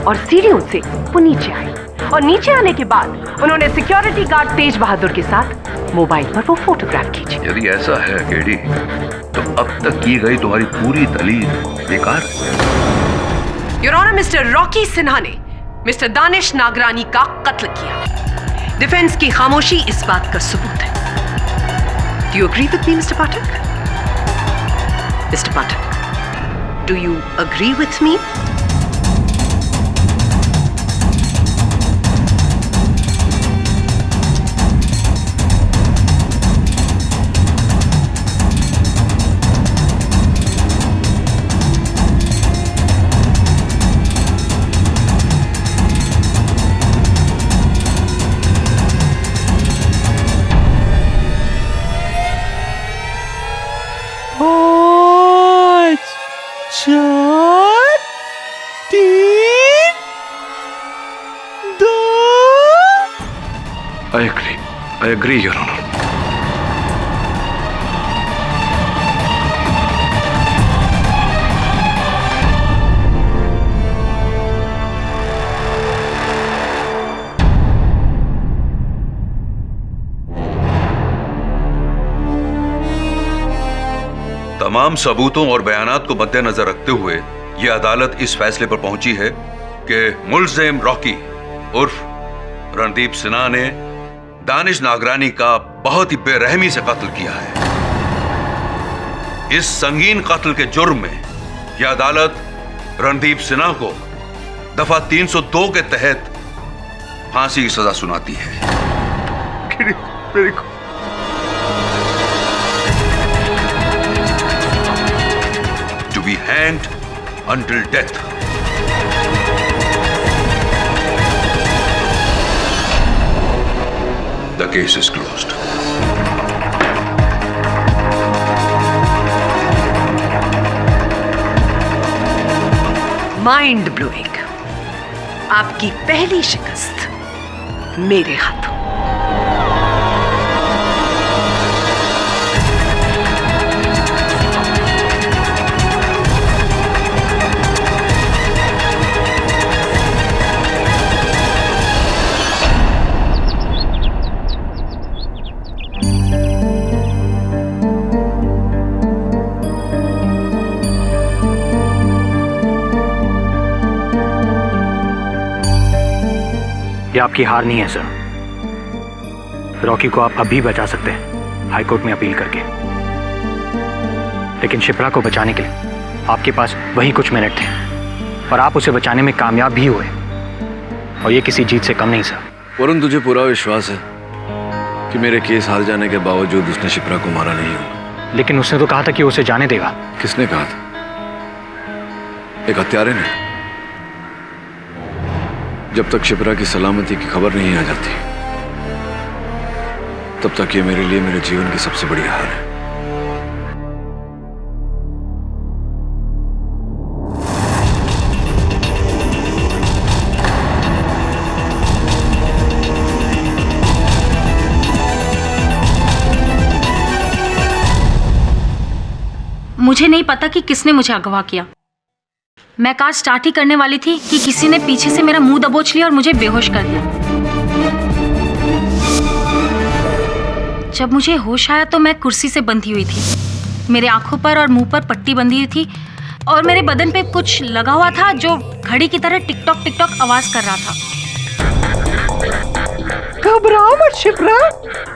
और सीढ़ियों से वो नीचे आए और नीचे आने के बाद उन्होंने सिक्योरिटी गार्ड तेज बहादुर के साथ मोबाइल पर वो फोटोग्राफ खींची। यदि ऐसा है केडी, तो अब तक की गई तुम्हारी पूरी दलील बेकार है। Your honour, mister Rocky Sinha ने मिस्टर दानिश नागरानी का कत्ल किया। डिफेंस की खामोशी इस बात का सबूत है। Do you agree with me mister Pathak? Mister Pathak, do you agree with me? I agree, Your Honor. तमाम सबूतों और बयानात को मद्देनजर रखते हुए यह अदालत इस फैसले पर पहुंची है कि मुल्जिम रॉकी उर्फ रणदीप सिन्हा ने दानिश नागरानी का बहुत ही बेरहमी से कत्ल किया है। इस संगीन कत्ल के जुर्म में यह अदालत रणदीप सिन्हा को दफा 302 के तहत फांसी की सजा सुनाती है। मेरे को to be hanged until death. The case is closed. Mind blowing. आपकी पहली शिकस्त मेरे हाथों। ये आपकी हार नहीं है सर। रॉकी को आप अभी बचा सकते हैं हाई कोर्ट में अपील करके, लेकिन शिप्रा को बचाने के लिए आपके पास वही कुछ मिनट थे और आप उसे बचाने में कामयाब भी हुए, और ये किसी जीत से कम नहीं सर। वरुण, तुझे पूरा विश्वास है कि मेरे केस हार जाने के बावजूद उसने शिप्रा को मारा नहीं होगा? लेकिन उसने तो कहा था कि उसे जाने देगा। किसने कहा था? एक हत्यारे ने। जब तक शिप्रा की सलामती की खबर नहीं आ जाती तब तक ये मेरे लिए मेरे जीवन की सबसे बड़ी हार है। मुझे नहीं पता कि किसने मुझे अगवा किया। मैं कार स्टार्ट ही करने वाली थी कि किसी ने पीछे से मेरा मुंह दबोच लिया और मुझे बेहोश कर दिया। जब मुझे होश आया तो मैं कुर्सी से बंधी हुई थी। मेरे आंखों पर और मुंह पर पट्टी बंधी हुई थी और मेरे बदन पे कुछ लगा हुआ था जो घड़ी की तरह टिक टॉक आवाज कर रहा था। घबराओ मत शिप्रा,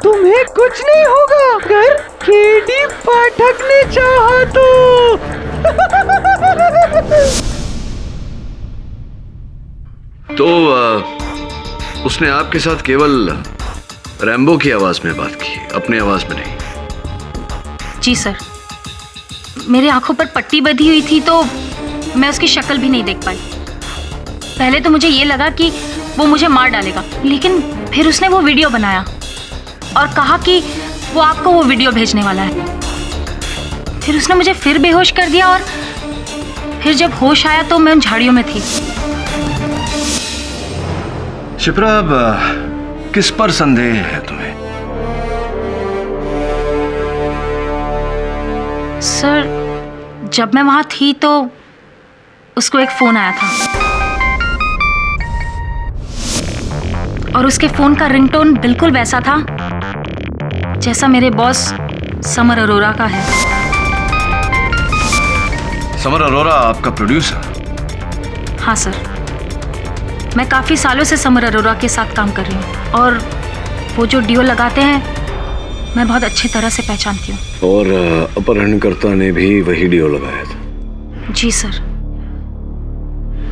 तुम्हें कुछ नहीं होगा अगर केडी पाठक ने चाहा तो। तो उसने आपके साथ केवल रैम्बो की आवाज में बात की, अपनी आवाज में नहीं? जी सर, मेरे आंखों पर पट्टी बंधी हुई थी तो मैं उसकी शक्ल भी नहीं देख पाई। पहले तो मुझे ये लगा कि वो मुझे मार डालेगा, लेकिन फिर उसने वो वीडियो बनाया और कहा कि वो आपको वो वीडियो भेजने वाला है। फिर उसने मुझे फिर बेहोश कर दिया और फिर जब होश आया तो मैं उन झाड़ियों में थी। शिप्रा, अब किस पर संदेह है तुम्हें? सर, जब मैं वहां थी तो उसको एक फोन आया था और उसके फोन का रिंगटोन बिल्कुल वैसा था जैसा मेरे बॉस समर अरोरा का है। समर अरोरा आपका प्रोड्यूसर? हाँ सर, मैं काफी सालों से समर अरोरा के साथ काम कर रही हूँ और वो जो डियो लगाते हैं मैं बहुत अच्छी तरह से पहचानती हूँ। और अपहरणकर्ता ने भी वही डियो लगाया था? जी सर,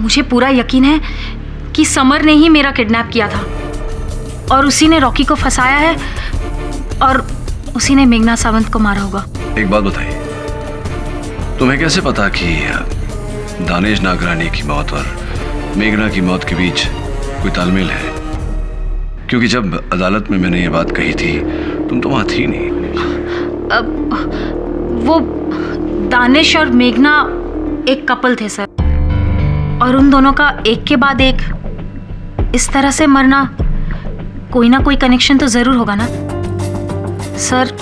मुझे पूरा यकीन है कि समर ने ही मेरा किडनैप किया था और उसी ने रॉकी को फंसाया है और उसी ने मेघना सावंत को मारा होगा। एक बात बताइए, तुम्हें कैसे पता कि दानिश नागरानी की मौत और मेघना की मौत के बीच कोई तालमेल है? क्योंकि जब अदालत में मैंने ये बात कही थी तुम तो वहां थी नहीं। वो दानिश और मेघना एक कपल थे सर, और उन दोनों का एक के बाद एक इस तरह से मरना, कोई ना कोई कनेक्शन तो जरूर होगा ना सर।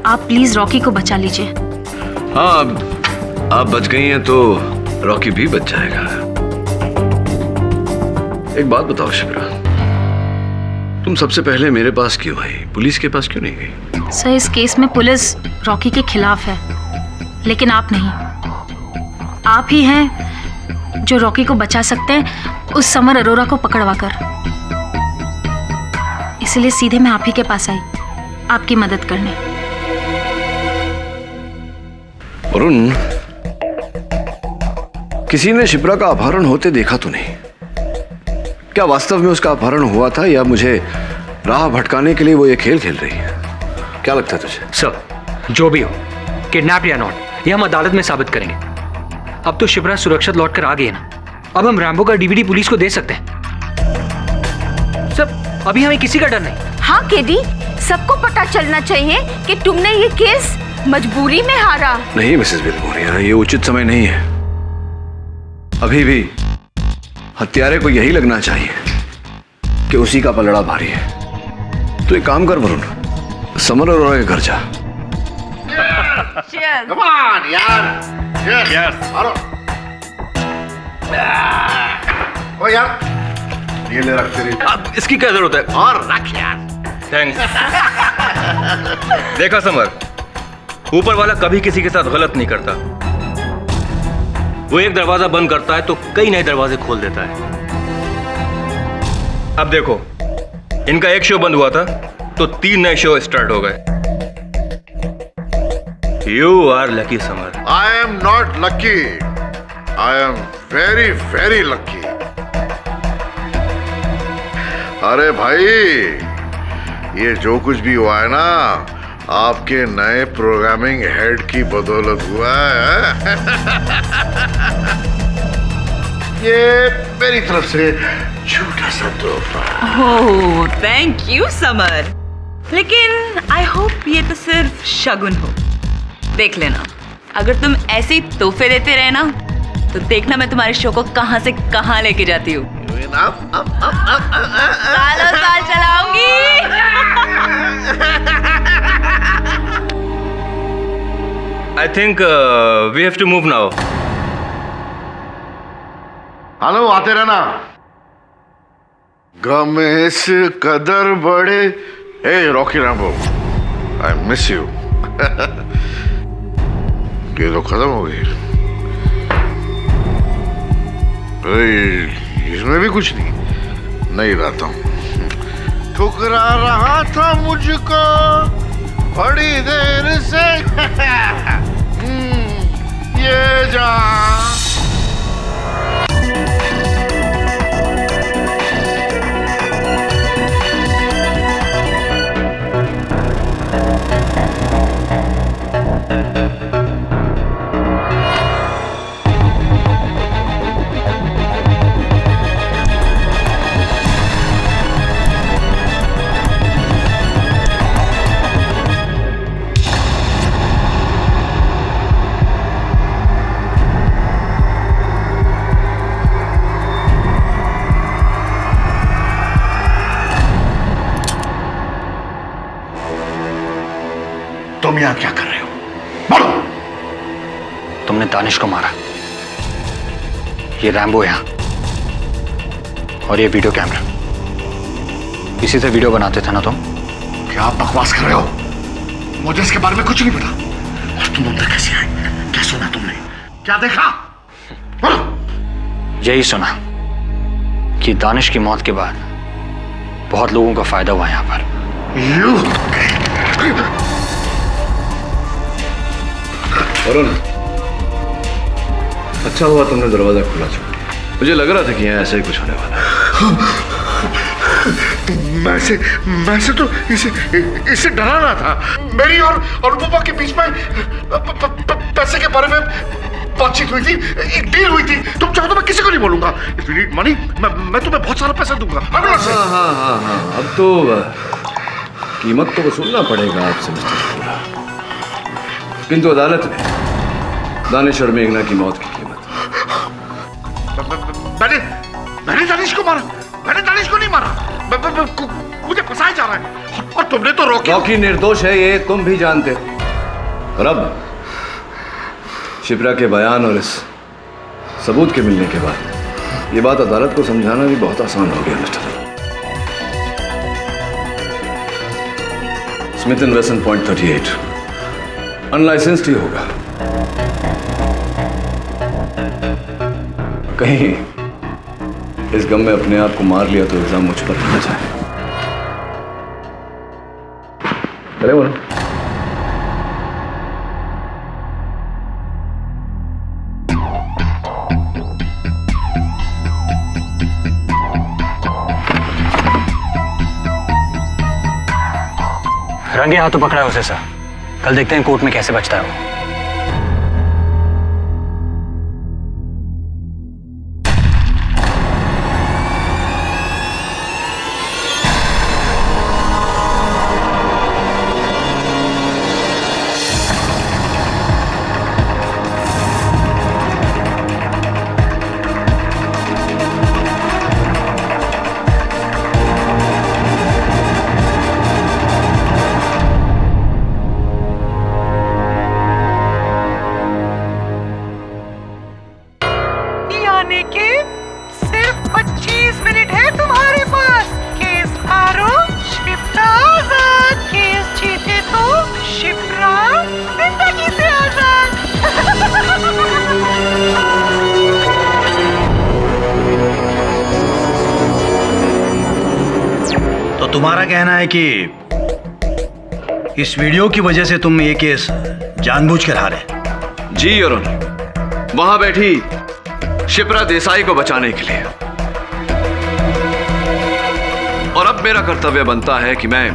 आप प्लीज रॉकी को बचा लीजिए। हाँ, आप बच गई हैं तो रॉकी भी बच जाएगा। एक बात बताओ शिप्रा, तुम सबसे पहले मेरे पास क्यों आई, पुलिस के पास क्यों नहीं गई? सर, इस केस में पुलिस रॉकी के खिलाफ है, लेकिन आप नहीं। आप ही हैं जो रॉकी को बचा सकते हैं उस समर अरोरा को पकड़वा कर। इसलिए सीधे मैं आप ही के पास आई, आपकी मदद करने। वरुण, किसी ने शिप्रा का अपहरण होते देखा तो नहीं? क्या वास्तव में उसका अपहरण हुआ था या मुझे राह भटकाने के लिए वो ये खेल खेल रही है? क्या लगता है तुझे? सर, जो भी हो, किडनैप या नॉट, ये हम अदालत में साबित करेंगे। अब तो शिप्रा सुरक्षित लौट कर आ गई है ना, अब हम रैम्बो का डीवीडी पुलिस को दे सकते हैं। सर, अभी हमें किसी का डर नहीं। हाँ केडी, सबको पता चलना चाहिए कि तुमने ये केस मजबूरी में हारा। नहीं मिसेस बिलमोरिया, ये उचित समय नहीं है। अभी भी हत्यारे को यही लगना चाहिए कि उसी का पलड़ा भारी है। तो एक काम कर वरुण, समर अरोरा के घर जा। Come on, यार। Yes. मारो। ओ यार, ये ले रख तेरी। अब इसकी क्या जरूरत है? और रख यार। थैंक्स। देखा समर, ऊपर वाला कभी किसी के साथ गलत नहीं करता। वो एक दरवाजा बंद करता है तो कई नए दरवाजे खोल देता है। अब देखो, इनका एक शो बंद हुआ था तो 3 नए शो स्टार्ट हो गए। You are lucky, summer. I am not lucky. I am very, very lucky. अरे भाई, ये जो कुछ भी हुआ है ना, आपके नए प्रोग्रामिंग हेड की बदौलत हुआ है। ये मेरी तरफ से छोटा सा तोहफा। ओह, थैंक यू समर। लेकिन आई होप ये तो सिर्फ शगुन हो। देख लेना, अगर तुम ऐसे ही तोहफे देते रहे ना, तो देखना मैं तुम्हारे शो को कहां से कहां लेके जाती हूँ। सालों साल चलाऊंगी। I think we have to move now. Hello, आते रहना। गम इस कदर बड़े। Hey Rocky Rambo, I miss you. ये तो खत्म हो गई। इसमें भी कुछ नहीं रहता हूँ। ठुकरा रहा था मुझको बड़ी देर से ये जान। तुम यहां क्या कर रहे हो? बोलो। तुमने दानिश को मारा, ये रैम्बो यहां, और ये वीडियो कैमरा, इसी से वीडियो बनाते थे ना तुम? क्या बकवास कर रहे हो? मुझे इसके बारे में कुछ नहीं पता। और तुम अंदर कैसे आए? क्या सुना तुमने? क्या देखा? बोलो। यही सुना कि दानिश की मौत के बाद बहुत लोगों को फायदा हुआ यहां पर। वरुण, अच्छा हुआ तुमने दरवाजा खुला छोड़ दिया। मुझे लग रहा था कि यहाँ ऐसे ही कुछ होने वाला है। मैं से तो इसे डराना था। मेरी और अनुपमा के बीच में पैसे के बारे में बातचीत हुई थी, एक डील हुई थी। तुम चाहो तो मैं किसी को नहीं बोलूंगा। इफ यू नीड मनी, मैं तुम्हें बहुत सारा पैसा दूंगा। हाँ, अब तो कीमत तो वसूलना पड़ेगा आपसे मिस्टर शुक्ला। किंतु अदालत में दानिश और मेघना की मौत की कीमत। मैंने दानिश को मारा? मैंने दानिश को नहीं मारा। मुझे फंसाया जा रहा है। और तुमने तो रॉकी निर्दोष है, ये तुम भी जानते हो। और अब शिप्रा के बयान और इस सबूत के मिलने के बाद ये बात अदालत को समझाना भी बहुत आसान हो गया mister. Smith and Wesson point 38 unlicensed ही होगा। कहीं इस गम में अपने आप को मार लिया तो इल्जाम मुझ पर न जाए। चले बोलो। रंगे हाथों पकड़ा है उसे सर। कल देखते हैं कोर्ट में कैसे बचता है वो। यानी कि सिर्फ 25 मिनट है तुम्हारे पास। केस हारो शिप्रा आजाद, केस जीते तो शिप्रा जिंदगी से आजाद। तो तुम्हारा कहना है कि इस वीडियो की वजह से तुम ये केस जानबूझकर हारे? जी योर ऑनर, वहां बैठी शिप्रा देसाई को बचाने के लिए। और अब मेरा कर्तव्य बनता है कि मैं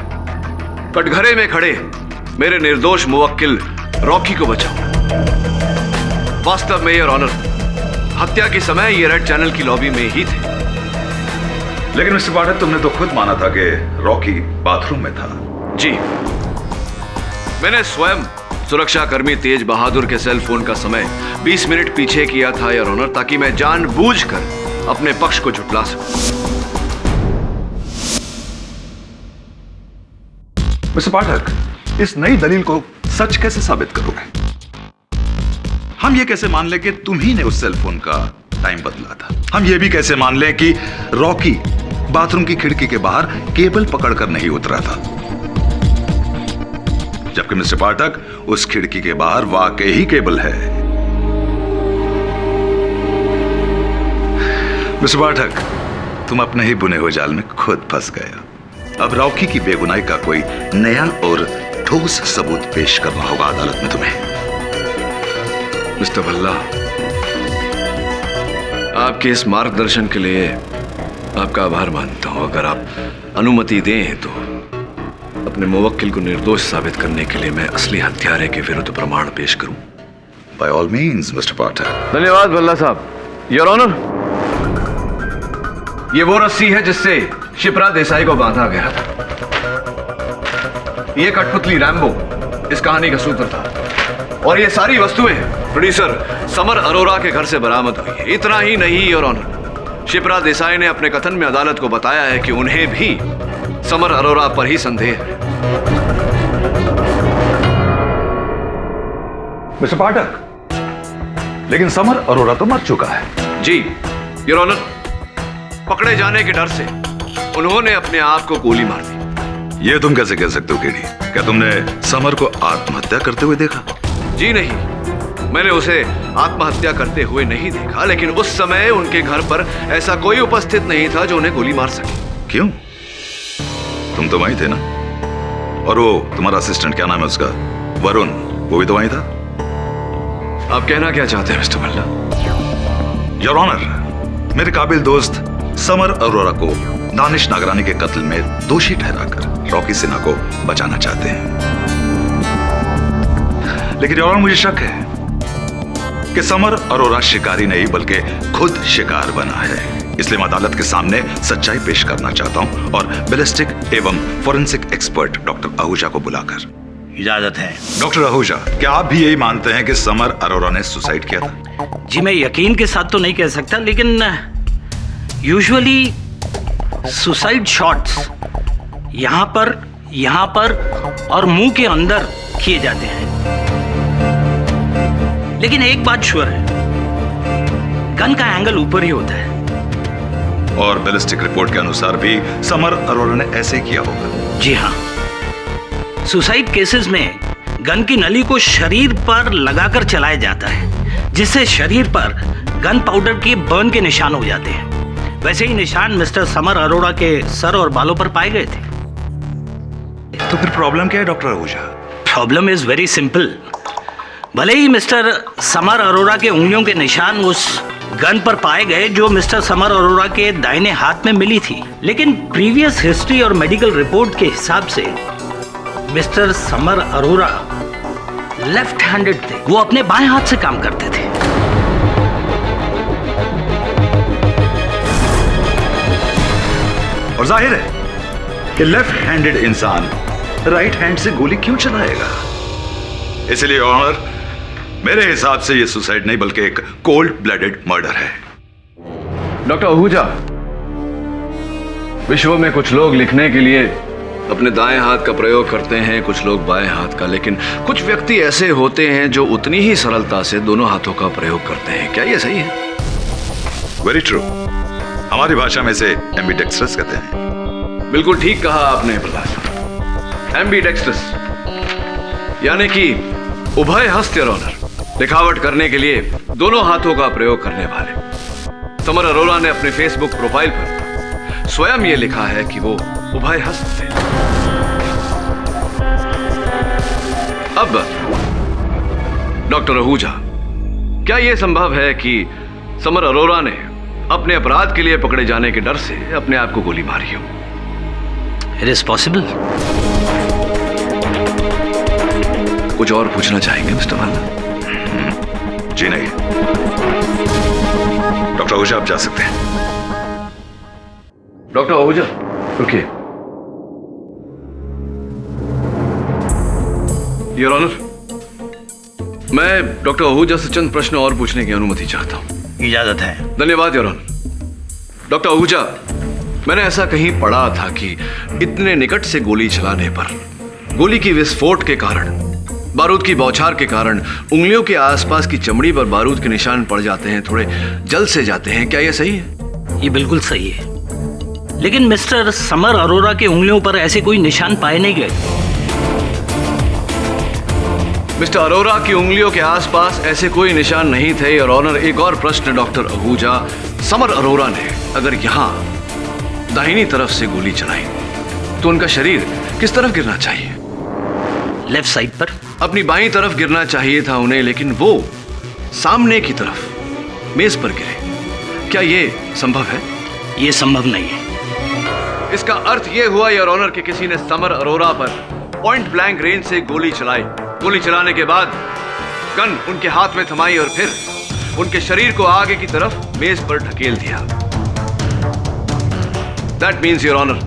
कटघरे में खड़े मेरे निर्दोष मुवक्किल रॉकी को बचाऊं। वास्तव में योर ऑनर, हत्या के समय ये रेड चैनल की लॉबी में ही थे। लेकिन मिस्टर पाठक, तुमने तो खुद माना था कि रॉकी बाथरूम में था। जी, मैंने स्वयं सुरक्षा कर्मी तेज बहादुर के सेल फोन का समय 20 मिनट पीछे किया था योर ऑनर, ताकि मैं जानबूझकर अपने पक्ष को झुठला सकूं। मिस्टर पाठक, इस नई दलील को सच कैसे साबित करोगे? हम ये कैसे मान लें कि तुम ही ने उस सेल फोन का टाइम बदला था? हम ये भी कैसे मान लें कि रॉकी बाथरूम की खिड़की के बाहर केबल पकड़कर नहीं उतरा था, जबकि मिस्टर पाठक उस खिड़की के बाहर वाकई ही केबल है? मिस्टर पाठक, तुम अपने ही बुने हुए जाल में खुद फंस गए। अब रॉकी की बेगुनाही का कोई नया और ठोस सबूत पेश करना होगा अदालत में तुम्हें। मिस्टर भल्ला, आपके इस मार्गदर्शन के लिए आपका आभार मानता हूं। अगर आप अनुमति दें तो अपने मुवक्किल को निर्दोष साबित करने के लिए मैं असली हत्यारे के विरुद्ध प्रमाण पेश करूं। बाय ऑल मीन्स मिस्टर पाठक। धन्यवाद भल्ला साहब। योर ऑनर, ये वो रस्सी है जिससे शिप्रा देसाई को बांधा गया था। ये कठपुतली रैम्बो इस कहानी का सूत्र था, और ये सारी वस्तुएं प्रोड्यूसर समर अरोरा के घर से बरामद हुई है। इतना ही नहीं योर ऑनर, शिप्रा देसाई ने अपने कथन में अदालत को बताया है कि उन्हें भी समर अरोरा पर ही संदेह है। मिस्टर पाठक, लेकिन समर अरोरा तो मर चुका है। जी योर ऑनर, पकड़े जाने के डर से उन्होंने अपने आप को गोली मार दी। ये तुम कैसे कह सकते हो केडी? क्या तुमने समर को आत्महत्या करते हुए देखा? जी नहीं, मैंने उसे आत्महत्या करते हुए नहीं देखा, लेकिन उस समय उनके घर पर ऐसा कोई उपस्थित नहीं था जो उन्हें गोली मार सके। क्यों? तुम तो वहीं थे ना? और वो तुम्हारा असिस्टेंट, क्या नाम है उसका, वरुण, वो भी तो वहीं था? आप कहना क्या चाहते हैं मिस्टर भल्ला? योर ऑनर, मेरे काबिल दोस्त समर अरोरा को दानिश नागरानी के कत्ल में दोषी ठहराकर रॉकी सिन्हा को बचाना चाहते हैं। लेकिन योर ऑनर, मुझे शक है कि समर अरोरा शिकारी नहीं बल्कि खुद शिकार बना है। इसलिए मैं अदालत के सामने सच्चाई पेश करना चाहता हूं और बैलिस्टिक एवं फोरेंसिक एक्सपर्ट डॉक्टर आहूजा को बुलाकर। इजाजत है। डॉक्टर आहूजा, क्या आप भी यही मानते हैं कि समर अरोरा ने सुसाइड किया था? जी, मैं यकीन के साथ तो नहीं कह सकता, लेकिन यूजुअली सुसाइड शॉट्स यहाँ पर और मुंह के अंदर किए जाते हैं। लेकिन एक बात श्योर है, गन का एंगल ऊपर ही होता है। और बैलिस्टिक रिपोर्ट के अनुसार भी समर अरोरा ने ऐसे किया होगा। जी हाँ, सुसाइड केसेस में गन की नली को शरीर पर लगाकर चलाया जाता है, जिससे शरीर पर गन पाउडर के बर्न के निशान हो जाते हैं। वैसे ही निशान मिस्टर समर अरोड़ा के सर और बालों पर पाए गए थे। तो फिर प्रॉब्लम क्या है doctor Ahuja? Problem is very simple. भले ही मिस्टर समर अरोड़ा के उंगलियों के निशान उस गन पर पाए गए जो मिस्टर समर अरोड़ा के दाहिने हाथ में मिली थी, लेकिन प्रीवियस हिस्ट्री और मेडिकल रिपोर्ट के हिसाब से mister summer Arora left handed थे। वो अपने बाएं हाथ से काम करते थे। और जाहिर है कि लेफ्ट हैंडेड इंसान राइट हैंड से गोली क्यों चलाएगा? इसलिए ऑनर, मेरे हिसाब से यह सुसाइड नहीं बल्कि एक कोल्ड ब्लडेड मर्डर है। डॉक्टर आहूजा, विश्व में कुछ लोग लिखने के लिए अपने दाएं हाथ का प्रयोग करते हैं, कुछ लोग बाएं हाथ का, लेकिन कुछ व्यक्ति ऐसे होते हैं जो उतनी ही सरलता से दोनों हाथों का प्रयोग करते हैं। क्या यह सही है? Very true. हमारी भाषा में से एम्बीडेक्स्ट्रस कहते हैं। बिल्कुल ठीक कहा आपने प्रहलाद। एम्बीडेक्स्ट्रस यानी कि उभय हस्त योर ऑनर, लिखावट करने के लिए दोनों हाथों का प्रयोग करने वाले। समर अरोड़ा ने अपने फेसबुक प्रोफाइल पर स्वयं ये लिखा है कि वो उभय हस्त थे। अब डॉक्टर आहूजा, क्या यह संभव है कि समर अरोड़ा ने अपने अपराध के लिए पकड़े जाने के डर से अपने आप को गोली मारी हो? It is possible. कुछ और पूछना चाहेंगे मिस्टर भल्ला? जी नहीं। डॉक्टर आहूजा, आप जा सकते हैं। डॉक्टर आहूजा, रुकिए। योर ऑनर, मैं डॉक्टर आहूजा से चंद प्रश्न और पूछने की अनुमति चाहता हूं। इजाजत है। धन्यवाद योर ऑनर। डॉक्टर आहूजा, मैंने ऐसा कहीं पढ़ा था कि इतने निकट से गोली चलाने पर गोली की विस्फोट के कारण, बारूद की बौछार के कारण उंगलियों के आसपास की चमड़ी पर बारूद के निशान पड़ जाते हैं, थोड़े जल से जाते हैं। क्या यह सही है? ये बिल्कुल सही है, लेकिन मिस्टर समर अरोड़ा के उंगलियों पर ऐसे कोई निशान पाए नहीं गए। मिस्टर अरोड़ा की उंगलियों के आसपास ऐसे कोई निशान नहीं थे। और ऑनर, एक और प्रश्न डॉक्टर आहूजा, समर अरोड़ा ने अगर यहां दाहिनी तरफ से गोली चलाई तो उनका शरीर किस तरफ गिरना चाहिए? लेफ्ट साइड पर। अपनी बाईं तरफ गिरना चाहिए था उन्हें, लेकिन वो सामने की तरफ मेज पर गिरे। क्या यह संभव है? यह संभव नहीं है। इसका अर्थ यह हुआ योर ऑनर कि किसी ने समर अरोड़ा पर पॉइंट ब्लैंक रेंज से गोली चलाई। गोली चलाने के बाद गन उनके हाथ में थमाई और फिर उनके शरीर को आगे की तरफ मेज पर ढकेल दिया। दैट मीन्स योर ऑनर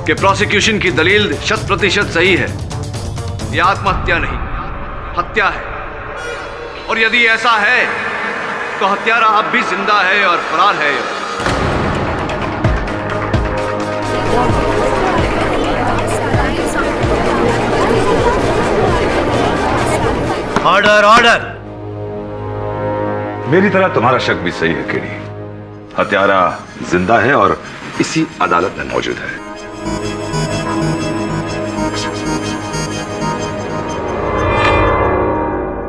कि प्रोसिक्यूशन की दलील 100% सही है। यह आत्महत्या नहीं, हत्या है। और यदि ऐसा है तो हत्यारा अब भी जिंदा है और फरार है। Order, order. मेरी तरह तुम्हारा शक भी सही है केडी। हत्यारा जिंदा है और इसी अदालत में मौजूद है।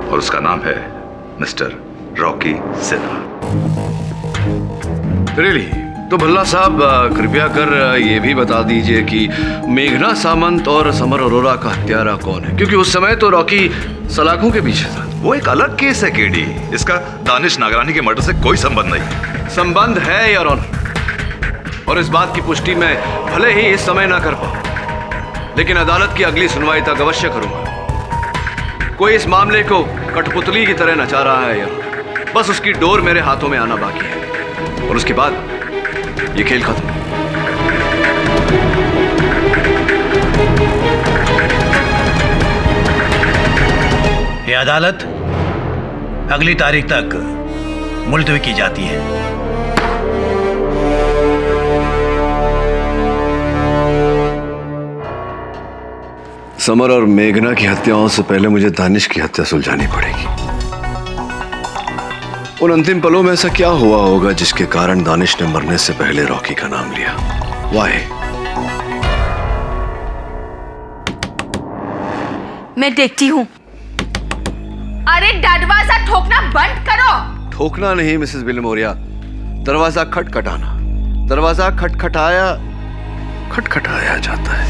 और उसका नाम है मिस्टर रॉकी सिन्हा। रियली? तो भल्ला साहब, कृपया कर ये भी बता दीजिए कि मेघना सामंत और समर अरोड़ा का हत्यारा कौन है, क्योंकि उस समय तो रॉकी सलाखों के पीछे था। वो एक अलग केस है केडी। इसका दानिश नागरानी के मर्डर से कोई संबंध नहीं। संबंध है योर ऑनर, और इस बात की पुष्टि मैं भले ही इस समय ना कर पाऊं, लेकिन अदालत की अगली सुनवाई तक अवश्य करूंगा। कोई इस मामले को कठपुतली की तरह नचा रहा है योर, बस उसकी डोर मेरे हाथों में आना बाकी है और उसके बाद ये खेल खत्म। ये अदालत अगली तारीख तक मुलतवी की जाती है। समर और मेघना की हत्याओं से पहले मुझे दानिश की हत्या सुलझानी पड़ेगी। उन अंतिम पलों में ऐसा क्या हुआ होगा जिसके कारण दानिश ने मरने से पहले रॉकी का नाम लिया? वाई? मैं देखती हूँ। अरे दरवाजा ठोकना बंद करो। ठोकना नहीं मिसेस विल्मोरिया, दरवाजा खटखटाना। दरवाजा खटखटाया जाता है।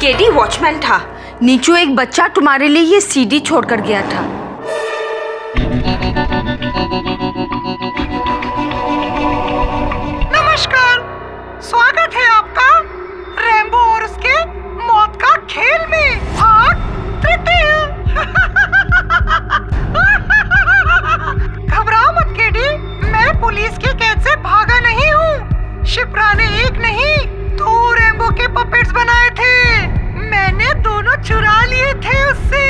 केडी वॉचमैन था। नीचू एक बच्चा तुम्हारे लिए ये सीडी छोड़कर गया था। नमस्कार, स्वागत है आपका रैम्बो और उसके मौत का खेल में भाग 3। घबराओ मत केडी, मैं पुलिस की कैद से भागा नहीं हूँ। शिप्रा ने एक नहीं 2 रैम्बो के पपेट्स बनाए थे। मैंने दोनों चुरा लिए थे उससे।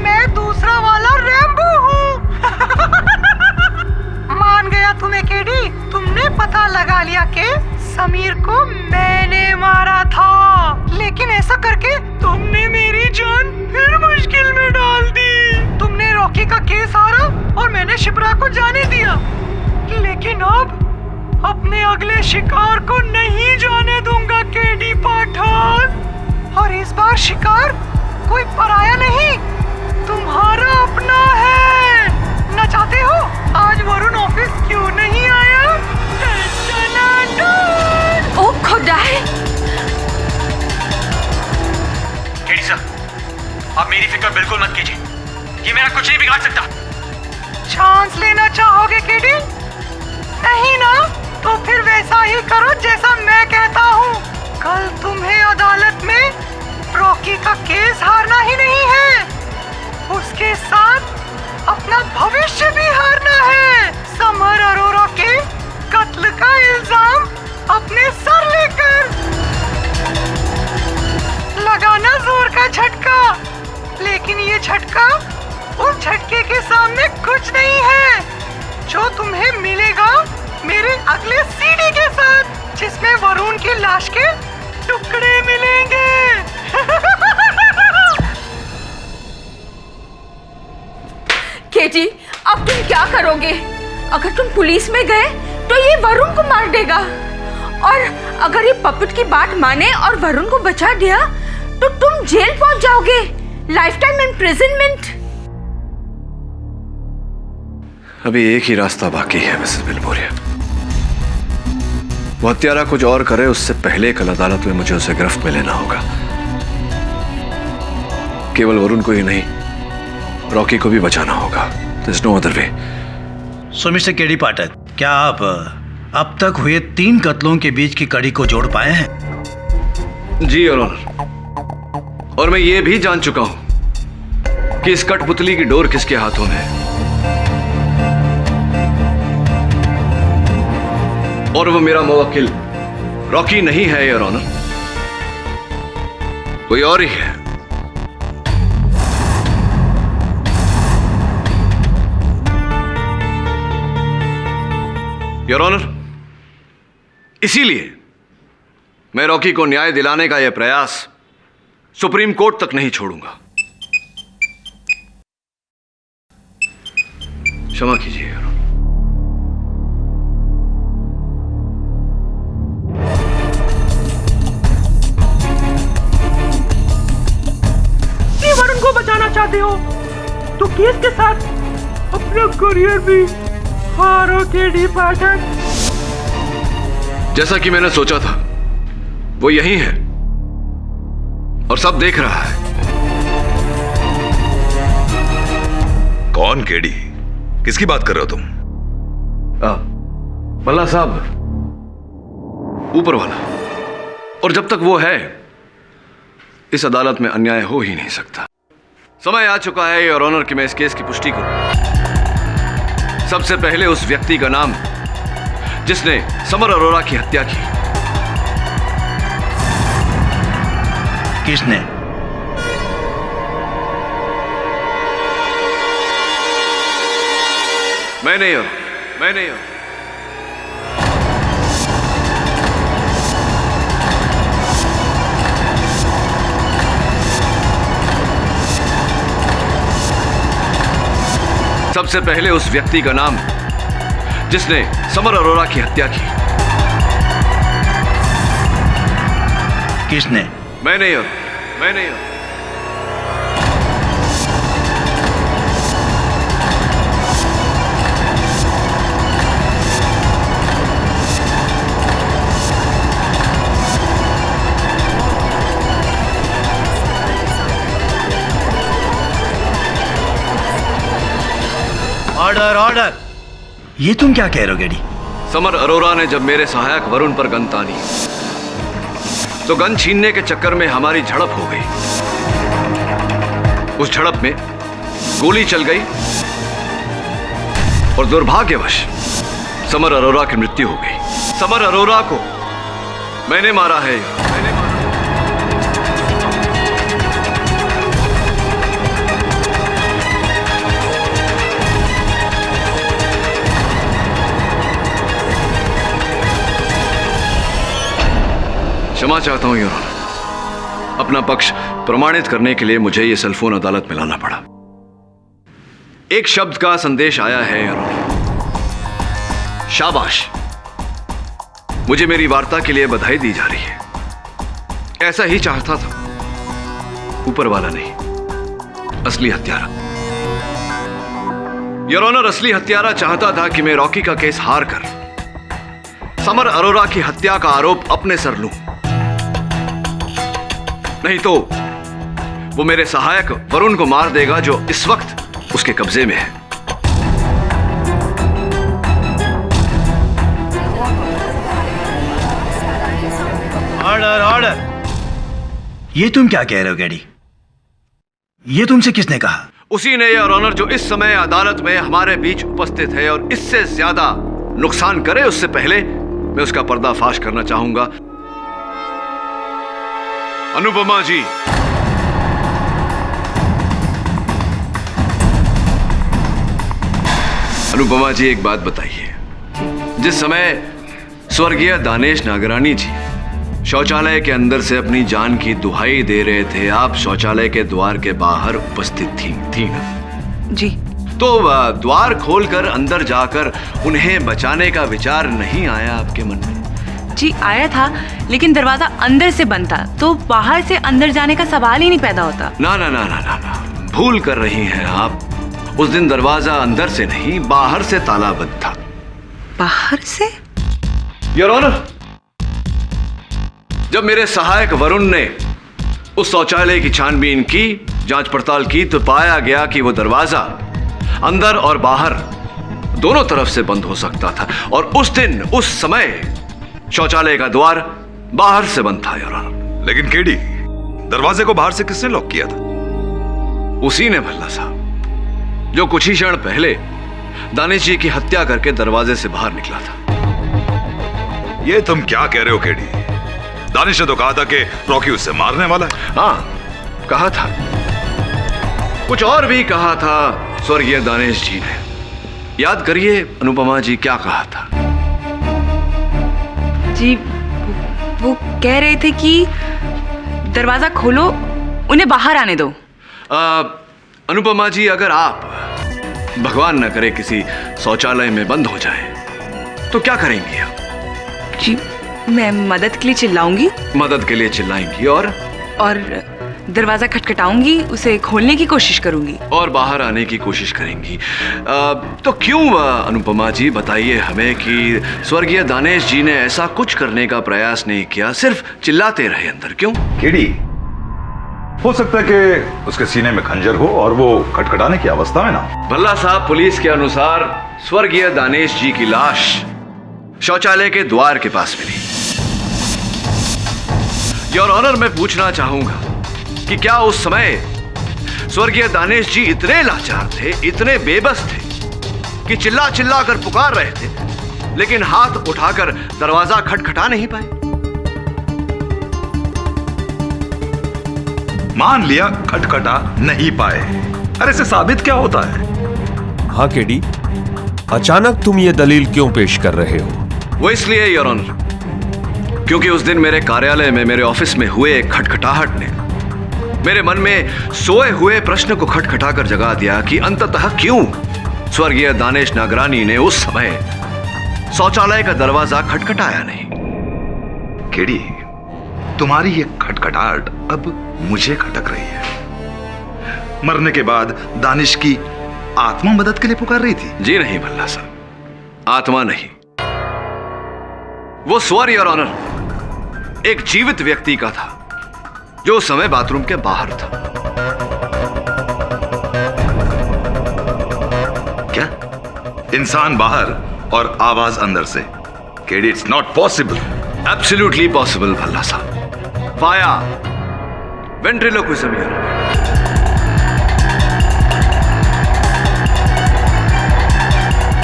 मैं दूसरा वाला रैम्बो हूँ। मान गया तुम्हें केडी, तुमने पता लगा लिया कि समीर को मैंने मारा था, लेकिन ऐसा करके तुमने मेरी जान फिर मुश्किल में डाल दी। तुमने रॉकी का केस हारा और मैंने शिप्रा को जाने दिया, लेकिन अब अपने अगले शिकार को नहीं जाने दूंगा केडी पाठक। और इस बार शिकार कोई पराया नहीं, तुम्हारा अपना है। न चाहते हो आज वरुण ऑफिस क्यों नहीं आया? ओ खुदा है। केडी सर, आप मेरी फिक्र बिल्कुल मत कीजिए, ये मेरा कुछ नहीं बिगाड़ सकता। चांस लेना चाहोगे केडी? नहीं ना, तो फिर वैसा ही करो जैसा मैं कहता हूँ। कल तुम्हें अदालत में रॉकी का केस हारना ही नहीं है, उसके साथ अपना भविष्य भी हारना है। समर अरोरा के कत्ल का इल्जाम अपने सर लेकर लगाना जोर का झटका, लेकिन ये झटका उस झटके के सामने कुछ नहीं है जो तुम्हें मिलेगा मेरे अगले सीडी के साथ, जिसमें वरुण की लाश के टुकड़े मिलेंगे। केटी, अब तुम क्या करोगे? अगर तुम पुलिस में गए तो ये वरुण को मार देगा, और अगर ये पपेट की बात माने और वरुण को बचा दिया तो तुम जेल पहुंच जाओगे, लाइफ टाइम इम्प्रिजनमेंट। अभी एक ही रास्ता बाकी है मिसेस विल्मोरिया। वो हत्यारा कुछ और करे उससे पहले कल अदालत में मुझे उसे गिरफ्त में लेना होगा। केवल वरुण को ही नहीं, रॉकी को भी बचाना होगा। There's no other way. सो मिस्टर केडी पाठक, क्या आप अब तक हुए 3 कत्लों के बीच की कड़ी को जोड़ पाए हैं? जी योर ऑनर, और मैं ये भी जान चुका हूं कि इस कठपुतली की डोर किसके हाथों में है, और वो मेरा मुवक्किल रॉकी नहीं है योर ऑनर, कोई और ही है। योर ऑनर, इसीलिए मैं रॉकी को न्याय दिलाने का यह प्रयास सुप्रीम कोर्ट तक नहीं छोड़ूंगा। क्षमा कीजिए योर ऑनर। वरुण को बचाना चाहते हो तो केस के साथ अपना करियर भी हारो केडी पाठक। जैसा कि मैंने सोचा था वो यही है और सब देख रहा है। कौन केडी? किसकी बात कर रहे हो तुम? मल्ला साहब, ऊपर वाला। और जब तक वो है इस अदालत में अन्याय हो ही नहीं सकता। समय आ चुका है योर ऑनर कि मैं इस केस की पुष्टि करूं। सबसे पहले उस व्यक्ति का नाम जिसने समर अरोरा की हत्या की। किसने? मैं नहीं हूं, मैं नहीं हूं। सबसे पहले उस व्यक्ति का नाम जिसने समर अरोरा की हत्या की। किसने? मैं नहीं हूं, मैं नहीं हूं। Order order. ये तुम क्या कह रहे हो गेडी? समर अरोरा ने जब मेरे सहायक वरुण पर गन तानी तो गन छीनने के चक्कर में हमारी झड़प हो गई। उस झड़प में गोली चल गई और दुर्भाग्यवश समर अरोरा की मृत्यु हो गई। समर अरोरा को मैंने मारा है। क्षमा चाहता हूं योर ऑनर। अपना पक्ष प्रमाणित करने के लिए मुझे यह सेलफोन अदालत में लाना पड़ा। एक शब्द का संदेश आया है योर ऑनर। शाबाश। मुझे मेरी वार्ता के लिए बधाई दी जा रही है। ऐसा ही चाहता था, ऊपर वाला नहीं, असली हत्यारा। योर ऑनर, असली हत्यारा चाहता था कि मैं रॉकी का केस हार कर समर अरोरा की हत्या का आरोप अपने सर लूं। नहीं तो वो मेरे सहायक वरुण को मार देगा जो इस वक्त उसके कब्जे में है। Order order. ये तुम क्या कह रहे हो गेडी? ये तुमसे किसने कहा? उसी ने योर ऑनर जो इस समय अदालत में हमारे बीच उपस्थित है और इससे ज्यादा नुकसान करे उससे पहले मैं उसका पर्दाफाश करना चाहूंगा। अनुपमा जी, अनुपमा जी एक बात बताइए। जिस समय स्वर्गीय दानेश नागरानी जी शौचालय के अंदर से अपनी जान की दुहाई दे रहे थे, आप शौचालय के द्वार के बाहर उपस्थित थी ना? जी। तो द्वार खोलकर अंदर जाकर उन्हें बचाने का विचार नहीं आया आपके मन में? जी आया था, लेकिन दरवाजा अंदर से बंद था, तो बाहर से अंदर जाने का सवाल ही नहीं पैदा होता। ना ना ना ना ना ना, भूल कर रही हैं आप। उस दिन दरवाजा अंदर से नहीं, बाहर से ताला बंद था। बाहर से? योर ऑनर, जब मेरे सहायक वरुण ने उस शौचालय की छानबीन की, जांच पड़ताल की, तो पाया गया कि वो दरवाजा अंदर और बाहर दोनों तरफ से बंद हो सकता था और उस दिन उस समय शौचालय का द्वार बाहर से बंद था योर ऑनर। लेकिन केडी, दरवाजे को बाहर से किसने लॉक किया था? उसी ने भल्ला साहब जो कुछ ही क्षण पहले दानिश जी की हत्या करके दरवाजे से बाहर निकला था। ये तुम क्या कह रहे हो केडी? दानिश ने तो कहा था कि रॉकी उससे मारने वाला है। हाँ, कहा था। कुछ और भी कहा था स्वर्गीय दानिश जी ने। याद करिए अनुपमा जी, क्या कहा था? जी वो कह रहे थे कि दरवाजा खोलो, उन्हें बाहर आने दो। अनुपमा जी, अगर आप भगवान न करे किसी शौचालय में बंद हो जाए तो क्या करेंगी आप? जी मैं मदद के लिए चिल्लाऊंगी। मदद के लिए चिल्लाएंगी और दरवाजा खटखटाऊंगी, उसे खोलने की कोशिश करूंगी और बाहर आने की कोशिश करेंगी। तो क्यों अनुपमा जी बताइए हमें कि स्वर्गीय दानेश जी ने ऐसा कुछ करने का प्रयास नहीं किया, सिर्फ चिल्लाते रहे अंदर, क्यों? केडी, हो सकता है कि उसके सीने में खंजर हो और वो खटखटाने की अवस्था में ना हो। भल्ला साहब, पुलिस के अनुसार स्वर्गीय दानेश जी की लाश शौचालय के द्वार के पास मिली। योर ऑनर, मैं पूछना चाहूंगा कि क्या उस समय स्वर्गीय दानेश जी इतने लाचार थे, इतने बेबस थे कि चिल्ला चिल्ला कर पुकार रहे थे, लेकिन हाथ उठाकर दरवाजा खटखटा नहीं पाए? मान लिया खटखटा नहीं पाए, अरे इससे साबित क्या होता है? हाँ केडी, अचानक तुम ये दलील क्यों पेश कर रहे हो? वो इसलिए योर ऑनर, क्योंकि उस दिन मेरे कार्यालय में, मेरे ऑफिस में हुए एक खटखटाहट ने मेरे मन में सोए हुए प्रश्न को खटखटाकर जगा दिया कि अंततः क्यों स्वर्गीय दानेश नागरानी ने उस समय शौचालय का दरवाजा खटखटाया नहीं। केडी, तुम्हारी ये खटखटाहट अब मुझे खटक रही है। मरने के बाद दानिश की आत्मा मदद के लिए पुकार रही थी? जी नहीं भल्ला साहब, आत्मा नहीं, वो स्वर योर ऑनर एक जीवित व्यक्ति का था जो उस समय बाथरूम के बाहर था। क्या? इंसान बाहर और आवाज अंदर से। KD, it's not possible. Absolutely possible Bhalla साहब। पाया वेंट्रिलोक्विज्म योर ऑनर।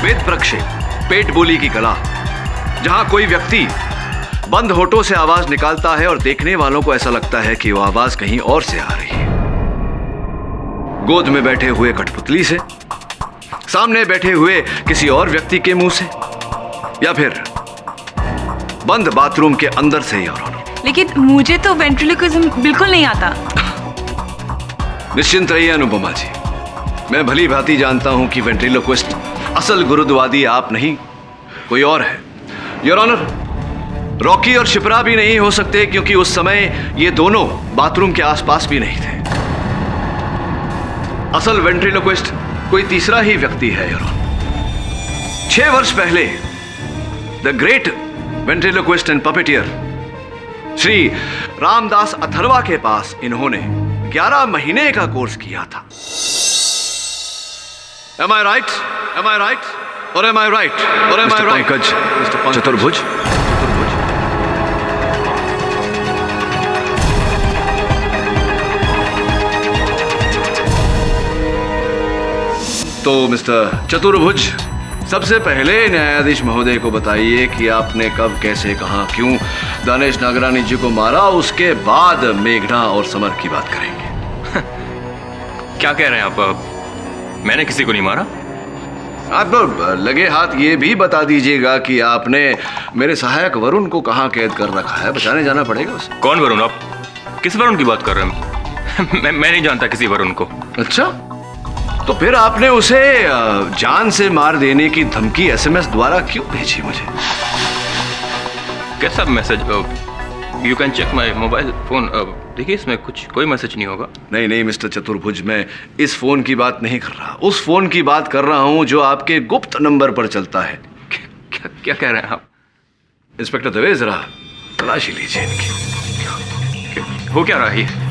वेद प्रक्षेप, पेट बोली की कला, जहां कोई व्यक्ति बंद होठों से आवाज निकालता है और देखने वालों को ऐसा लगता है कि वो आवाज कहीं और से आ रही है। गोद में बैठे हुए कठपुतली से, सामने बैठे हुए किसी और व्यक्ति के मुंह से, या फिर बंद बाथरूम के अंदर से। Your honour. लेकिन मुझे तो वेंट्रिलोक्विज्म बिल्कुल नहीं आता। निश्चिंत रहिए अनुपमा जी, मैं भली भांति जानता हूं कि वेंट्रिलोक्विस्ट असल गुरुद्वादी आप नहीं, कोई और है। योर ऑनर, रॉकी और शिप्रा भी नहीं हो सकते, क्योंकि उस समय ये दोनों बाथरूम के आसपास भी नहीं थे। असल वेंट्रिलोक्विस्ट कोई तीसरा ही व्यक्ति है। योर ऑनर, 6 वर्ष पहले the great ventriloquist and puppeteer Shri Ramdas Atharva के पास इन्होंने 11 महीने का कोर्स किया था। Am I right? Am I right? Or am I right? Or am I right? Pankaj चतुर्भुज। तो मिस्टर चतुर्भुज, सबसे पहले न्यायाधीश महोदय को बताइए कि आपने कब, कैसे, कहां, क्यों दानिश नागरानी जी को मारा। उसके बाद मेघना और समर की बात करेंगे। क्या कह रहे हैं आप? मैंने किसी को नहीं मारा। आप लगे हाथ ये भी बता दीजिएगा कि आपने मेरे सहायक वरुण को कहां कैद कर रखा है। बचाने जाना पड़ेगा उसे। कौन वरुण? आप किस वरुण की बात कर रहे हैं? मैं नहीं जानता किसी वरुण को। अच्छा, तो फिर आपने उसे जान से मार देने की धमकी SMS द्वारा क्यों भेजी मुझे? कैसा message? You can check my mobile phone. देखिए, इसमें कोई मैसेज नहीं होगा। नहीं मिस्टर चतुर्भुज, मैं इस फोन की बात नहीं कर रहा, उस फोन की बात कर रहा हूं जो आपके गुप्त नंबर पर चलता है। क्या कह रहे हैं आप? इंस्पेक्टर दवे, जरा तलाशी लीजिए इनकी। हो क्या रहा है?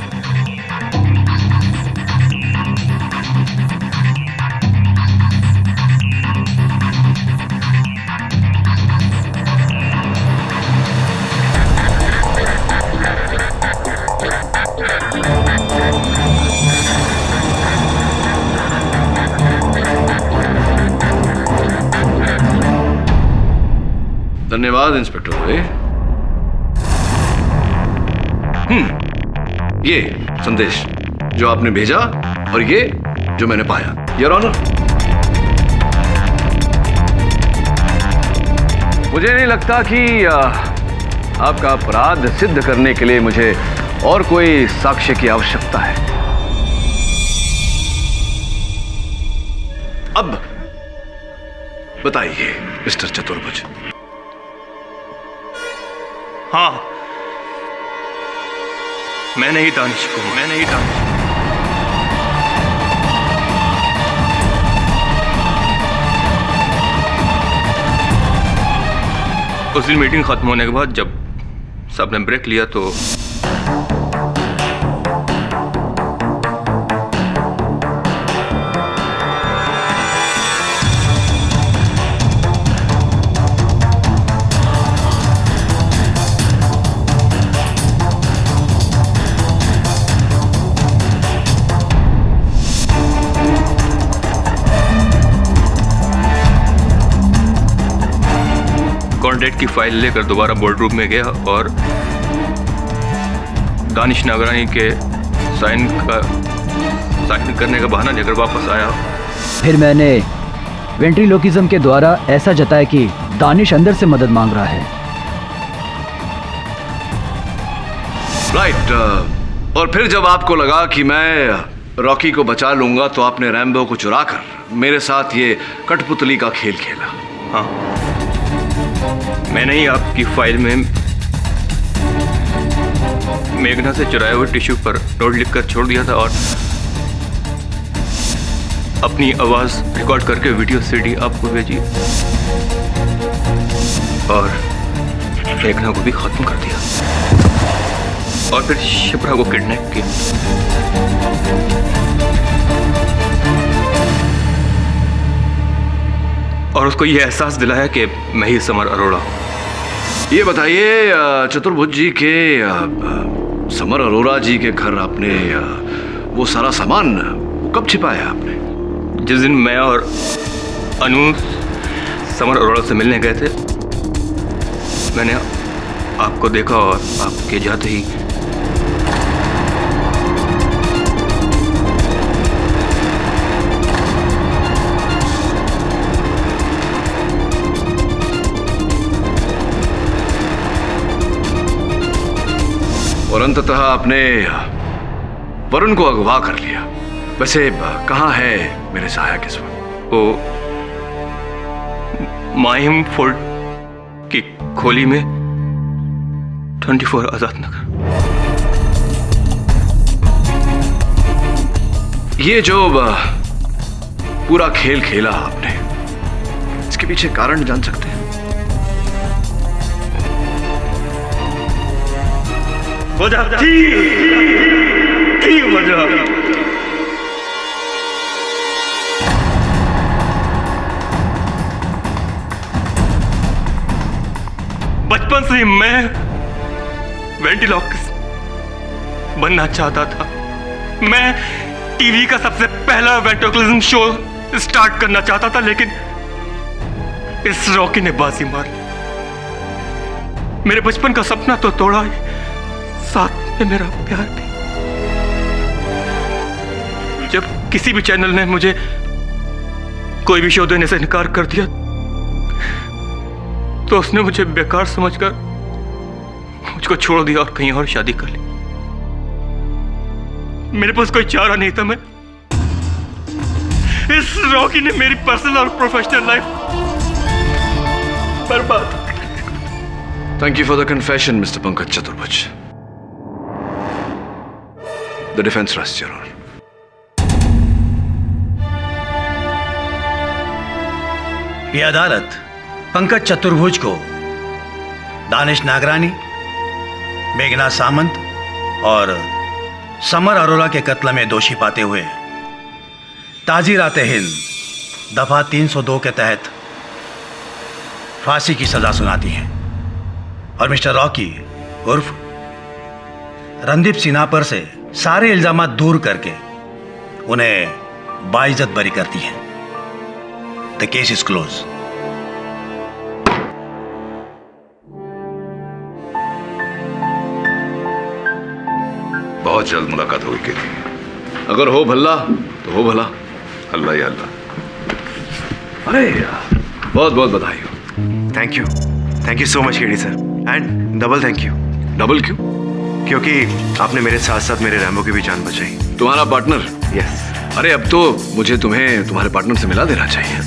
धन्यवाद इंस्पेक्टर दवे। ये संदेश जो आपने भेजा और ये जो मैंने पाया। योर ऑनर, मुझे नहीं लगता कि आपका अपराध सिद्ध करने के लिए मुझे और कोई साक्ष्य की आवश्यकता है। अब बताइए मिस्टर चतुर्भुज। हाँ, मैंने ही दानिश को। उस दिन मीटिंग खत्म होने के बाद जब सबने ब्रेक लिया तो कॉन्ट्रैक्ट की फाइल लेकर दोबारा बोर्ड रूम में गया और दानिश नागरानी के साइन करने का बहाना लेकर वापस आया। फिर मैंने वेंट्रिलोकिज्म के द्वारा ऐसा जताया कि दानिश अंदर से मदद मांग रहा है। राइट। और फिर जब आपको लगा कि मैं रॉकी को बचा लूंगा तो आपने रैम्बो को चुराकर मेरे साथ ये कठपुतली का खेल खेला। हाँ, मैंने ही आपकी फाइल में मेघना से चुराए हुए टिश्यू पर नोट लिखकर छोड़ दिया था और अपनी आवाज रिकॉर्ड करके वीडियो CD आपको भेजी और मेघना को भी खत्म कर दिया और फिर शिप्रा को किडनैप किया। और उसको ये एहसास दिलाया कि मैं ही समर अरोड़ा हूँ। ये बताइए चतुर्भुज जी के समर अरोड़ा जी के घर आपने वो सारा सामान वो कब छिपाया आपने? जिस दिन मैं और अनु समर अरोड़ा से मिलने गए थे, मैंने आपको देखा और आपके जाते ही और अंततः आपने वरुण को अगवा कर लिया। वैसे कहाँ है मेरे सहायक इस वक्त? वो माहिम फोर्ट की खोली में 24 आजाद नगर। ये जो पूरा खेल खेला आपने, इसके पीछे कारण जान सकते हैं? ठीक वजह। बचपन से ही मैं वेंटिलॉकिस्ट बनना चाहता था। मैं टीवी का सबसे पहला वेंट्रिलोक्विज्म शो स्टार्ट करना चाहता था, लेकिन इस रॉकी ने बाजी मारी। मेरे बचपन का सपना तो तोड़ा ही, साथ में मेरा प्यार भी। जब किसी भी चैनल ने मुझे कोई भी शो देने से इनकार कर दिया, तो उसने मुझे बेकार समझकर मुझको छोड़ दिया और कहीं और शादी कर ली। मेरे पास कोई चारा नहीं था। मैं इस रॉकी ने मेरी पर्सनल और प्रोफेशनल लाइफ बर्बाद। Thank you for the confession, Mr. Pankaj Chaturbuj. The defense rests, Your Honor. ये अदालत पंकज चतुर्भुज को दानिश नागरानी, मेघना सामंत और समर अरोड़ा के कत्ल में दोषी पाते हुए ताजीरात हिंद दफा 302 के तहत फांसी की सजा सुनाती है और मिस्टर रॉकी उर्फ रणदीप सिन्हा से सारे इल्जामात दूर करके उन्हें बाइज्जत बरी करती है। The case is close. बहुत जल्द मुलाकात होगी केडी। अगर हो भला तो हो भला। अल्लाह ही अल्लाह। अरे यार, बहुत बहुत बधाई हो। Thank you so much KD sir, and double thank you. Double क्यों? क्योंकि आपने मेरे साथ साथ मेरे रैम्बो की भी जान बचाई। तुम्हारा पार्टनर? यस। अरे अब तो मुझे तुम्हें तुम्हारे पार्टनर से मिला देना चाहिए।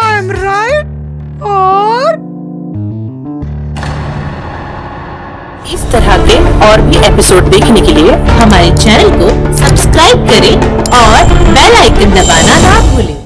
I am right. और इस तरह के और भी एपिसोड देखने के लिए हमारे चैनल को सब्सक्राइब करें और बेल आइकन दबाना ना भूलें।